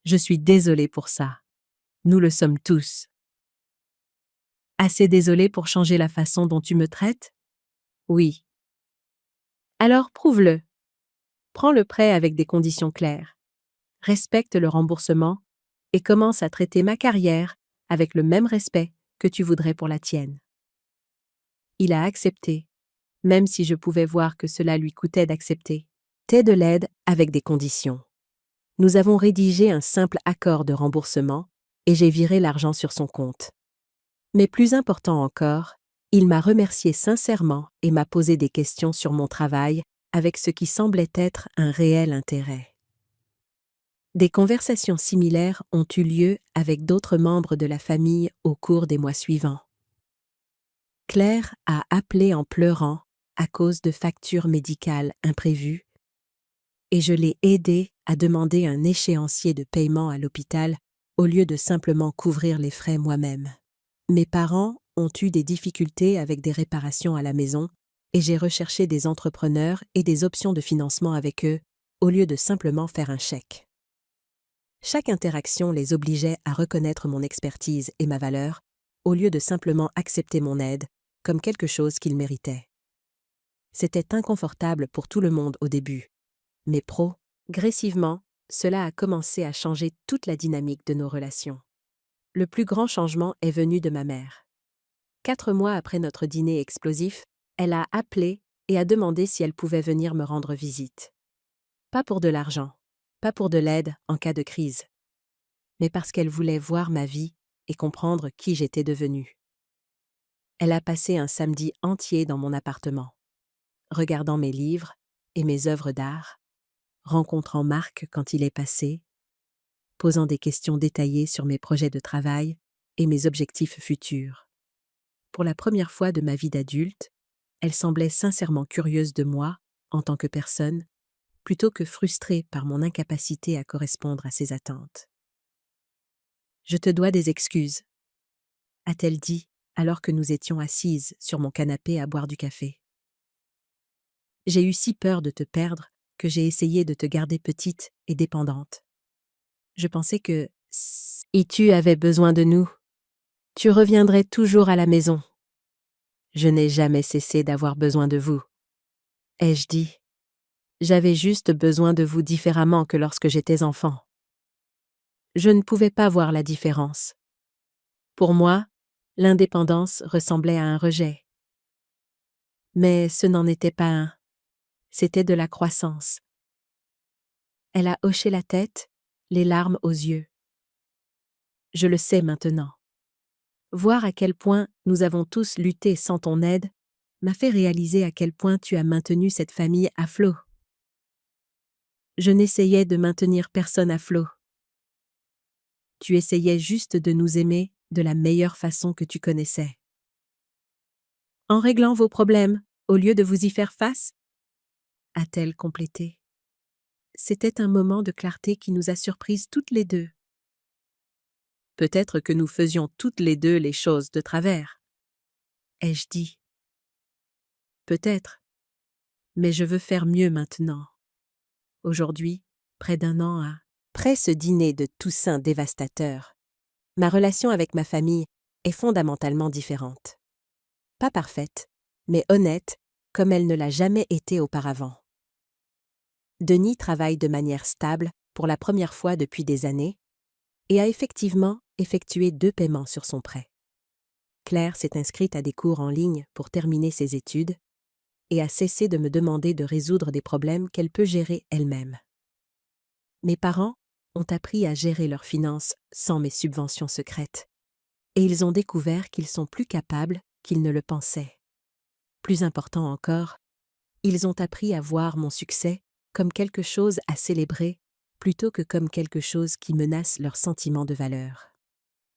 Je suis désolé pour ça. Nous le sommes tous. Assez désolé pour changer la façon dont tu me traites? Oui. Alors prouve-le. Prends le prêt avec des conditions claires. Respecte le remboursement et commence à traiter ma carrière avec le même respect que tu voudrais pour la tienne. Il a accepté, même si je pouvais voir que cela lui coûtait d'accepter. T'es de l'aide avec des conditions. Nous avons rédigé un simple accord de remboursement et j'ai viré l'argent sur son compte. Mais plus important encore, il m'a remercié sincèrement et m'a posé des questions sur mon travail avec ce qui semblait être un réel intérêt. Des conversations similaires ont eu lieu avec d'autres membres de la famille au cours des mois suivants. Claire a appelé en pleurant à cause de factures médicales imprévues et je l'ai aidée à demander un échéancier de paiement à l'hôpital au lieu de simplement couvrir les frais moi-même. Mes parents ont eu des difficultés avec des réparations à la maison et j'ai recherché des entrepreneurs et des options de financement avec eux au lieu de simplement faire un chèque. Chaque interaction les obligeait à reconnaître mon expertise et ma valeur au lieu de simplement accepter mon aide comme quelque chose qu'ils méritaient. C'était inconfortable pour tout le monde au début, mais progressivement, cela a commencé à changer toute la dynamique de nos relations. Le plus grand changement est venu de ma mère. 4 mois après notre dîner explosif, elle a appelé et a demandé si elle pouvait venir me rendre visite. Pas pour de l'argent, pas pour de l'aide en cas de crise, mais parce qu'elle voulait voir ma vie et comprendre qui j'étais devenue. Elle a passé un samedi entier dans mon appartement, regardant mes livres et mes œuvres d'art, rencontrant Marc quand il est passé, posant des questions détaillées sur mes projets de travail et mes objectifs futurs. Pour la première fois de ma vie d'adulte, elle semblait sincèrement curieuse de moi en tant que personne, plutôt que frustrée par mon incapacité à correspondre à ses attentes. « Je te dois des excuses », a-t-elle dit alors que nous étions assises sur mon canapé à boire du café. J'ai eu si peur de te perdre que j'ai essayé de te garder petite et dépendante. Je pensais que si tu avais besoin de nous, tu reviendrais toujours à la maison. Je n'ai jamais cessé d'avoir besoin de vous. Ai-je dit? J'avais juste besoin de vous différemment que lorsque j'étais enfant. Je ne pouvais pas voir la différence. Pour moi, l'indépendance ressemblait à un rejet. Mais ce n'en était pas un. C'était de la croissance. Elle a hoché la tête, les larmes aux yeux. Je le sais maintenant. Voir à quel point nous avons tous lutté sans ton aide m'a fait réaliser à quel point tu as maintenu cette famille à flot. Je n'essayais de maintenir personne à flot. Tu essayais juste de nous aimer de la meilleure façon que tu connaissais. En réglant vos problèmes, au lieu de vous y faire face, a-t-elle complété. C'était un moment de clarté qui nous a surprises toutes les deux. Peut-être que nous faisions toutes les deux les choses de travers. Ai-je dit? Peut-être. Mais je veux faire mieux maintenant. Aujourd'hui, près d'un an après ce dîner de Toussaint dévastateur, ma relation avec ma famille est fondamentalement différente. Pas parfaite, mais honnête, comme elle ne l'a jamais été auparavant. Denis travaille de manière stable pour la première fois depuis des années et a effectivement effectué 2 paiements sur son prêt. Claire s'est inscrite à des cours en ligne pour terminer ses études et a cessé de me demander de résoudre des problèmes qu'elle peut gérer elle-même. Mes parents ont appris à gérer leurs finances sans mes subventions secrètes, et ils ont découvert qu'ils sont plus capables qu'ils ne le pensaient. Plus important encore, ils ont appris à voir mon succès comme quelque chose à célébrer plutôt que comme quelque chose qui menace leur sentiment de valeur.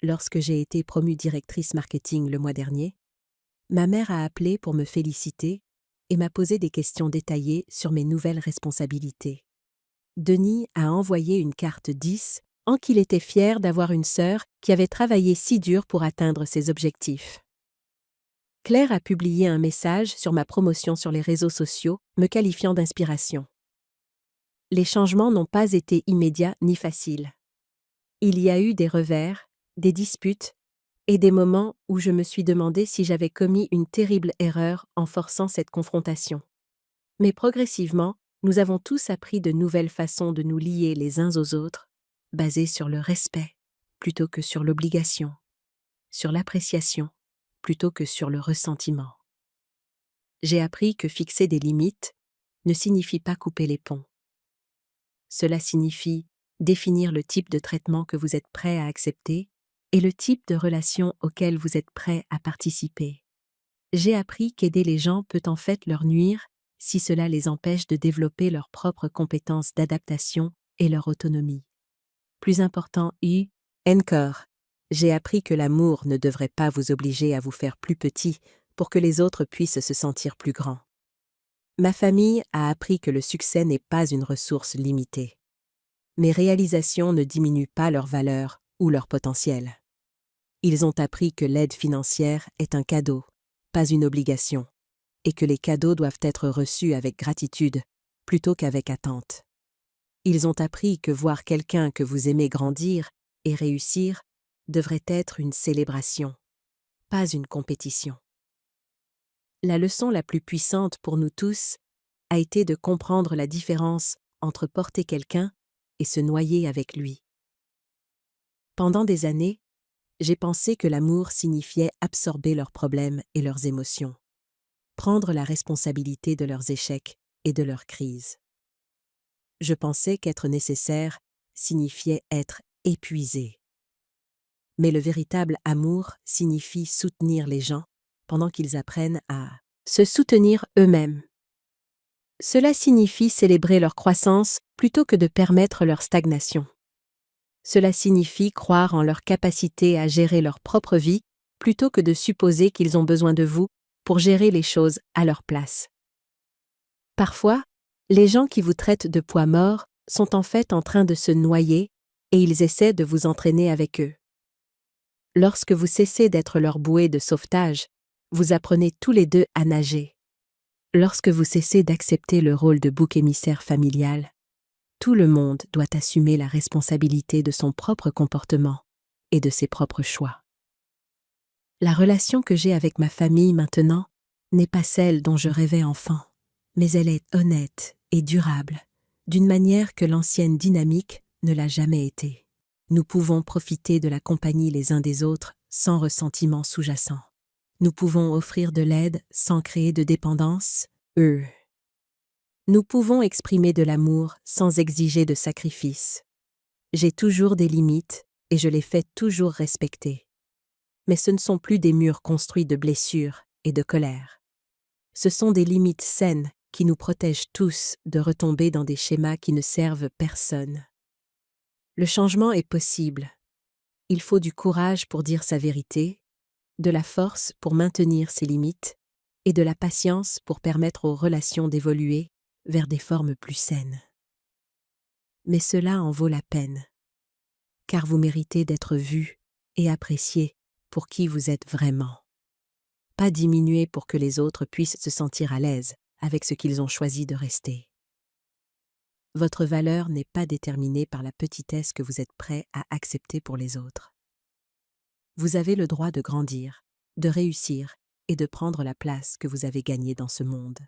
Lorsque j'ai été promue directrice marketing le mois dernier, ma mère a appelé pour me féliciter et m'a posé des questions détaillées sur mes nouvelles responsabilités. Denis a envoyé une carte 10 en qu'il était fier d'avoir une sœur qui avait travaillé si dur pour atteindre ses objectifs. Claire a publié un message sur ma promotion sur les réseaux sociaux, me qualifiant d'inspiration. Les changements n'ont pas été immédiats ni faciles. Il y a eu des revers, des disputes et des moments où je me suis demandé si j'avais commis une terrible erreur en forçant cette confrontation. Mais progressivement, nous avons tous appris de nouvelles façons de nous lier les uns aux autres, basées sur le respect plutôt que sur l'obligation, sur l'appréciation plutôt que sur le ressentiment. J'ai appris que fixer des limites ne signifie pas couper les ponts. Cela signifie définir le type de traitement que vous êtes prêt à accepter et le type de relation auquel vous êtes prêt à participer. J'ai appris qu'aider les gens peut en fait leur nuire si cela les empêche de développer leurs propres compétences d'adaptation et leur autonomie. Plus important, encore, j'ai appris que l'amour ne devrait pas vous obliger à vous faire plus petit pour que les autres puissent se sentir plus grands. Ma famille a appris que le succès n'est pas une ressource limitée. Mes réalisations ne diminuent pas leur valeur ou leur potentiel. Ils ont appris que l'aide financière est un cadeau, pas une obligation, et que les cadeaux doivent être reçus avec gratitude plutôt qu'avec attente. Ils ont appris que voir quelqu'un que vous aimez grandir et réussir devrait être une célébration, pas une compétition. La leçon la plus puissante pour nous tous a été de comprendre la différence entre porter quelqu'un et se noyer avec lui. Pendant des années, j'ai pensé que l'amour signifiait absorber leurs problèmes et leurs émotions, prendre la responsabilité de leurs échecs et de leurs crises. Je pensais qu'être nécessaire signifiait être épuisé. Mais le véritable amour signifie soutenir les gens pendant qu'ils apprennent à se soutenir eux-mêmes. Cela signifie célébrer leur croissance plutôt que de permettre leur stagnation. Cela signifie croire en leur capacité à gérer leur propre vie plutôt que de supposer qu'ils ont besoin de vous pour gérer les choses à leur place. Parfois, les gens qui vous traitent de poids mort sont en fait en train de se noyer et ils essaient de vous entraîner avec eux. Lorsque vous cessez d'être leur bouée de sauvetage, vous apprenez tous les deux à nager. Lorsque vous cessez d'accepter le rôle de bouc émissaire familial, Tout le monde doit assumer la responsabilité de son propre comportement et de ses propres choix. La relation que j'ai avec ma famille maintenant n'est pas celle dont je rêvais enfant, mais elle est honnête et durable, d'une manière que l'ancienne dynamique ne l'a jamais été. Nous pouvons profiter de la compagnie les uns des autres sans ressentiment sous-jacent. Nous pouvons offrir de l'aide sans créer de dépendance, Nous pouvons exprimer de l'amour sans exiger de sacrifice. J'ai toujours des limites et je les fais toujours respecter. Mais ce ne sont plus des murs construits de blessures et de colère. Ce sont des limites saines qui nous protègent tous de retomber dans des schémas qui ne servent personne. Le changement est possible. Il faut du courage pour dire sa vérité, de la force pour maintenir ses limites et de la patience pour permettre aux relations d'évoluer vers des formes plus saines. Mais cela en vaut la peine, car vous méritez d'être vu et apprécié pour qui vous êtes vraiment. Pas diminué pour que les autres puissent se sentir à l'aise avec ce qu'ils ont choisi de rester. Votre valeur n'est pas déterminée par la petitesse que vous êtes prêt à accepter pour les autres. Vous avez le droit de grandir, de réussir et de prendre la place que vous avez gagnée dans ce monde.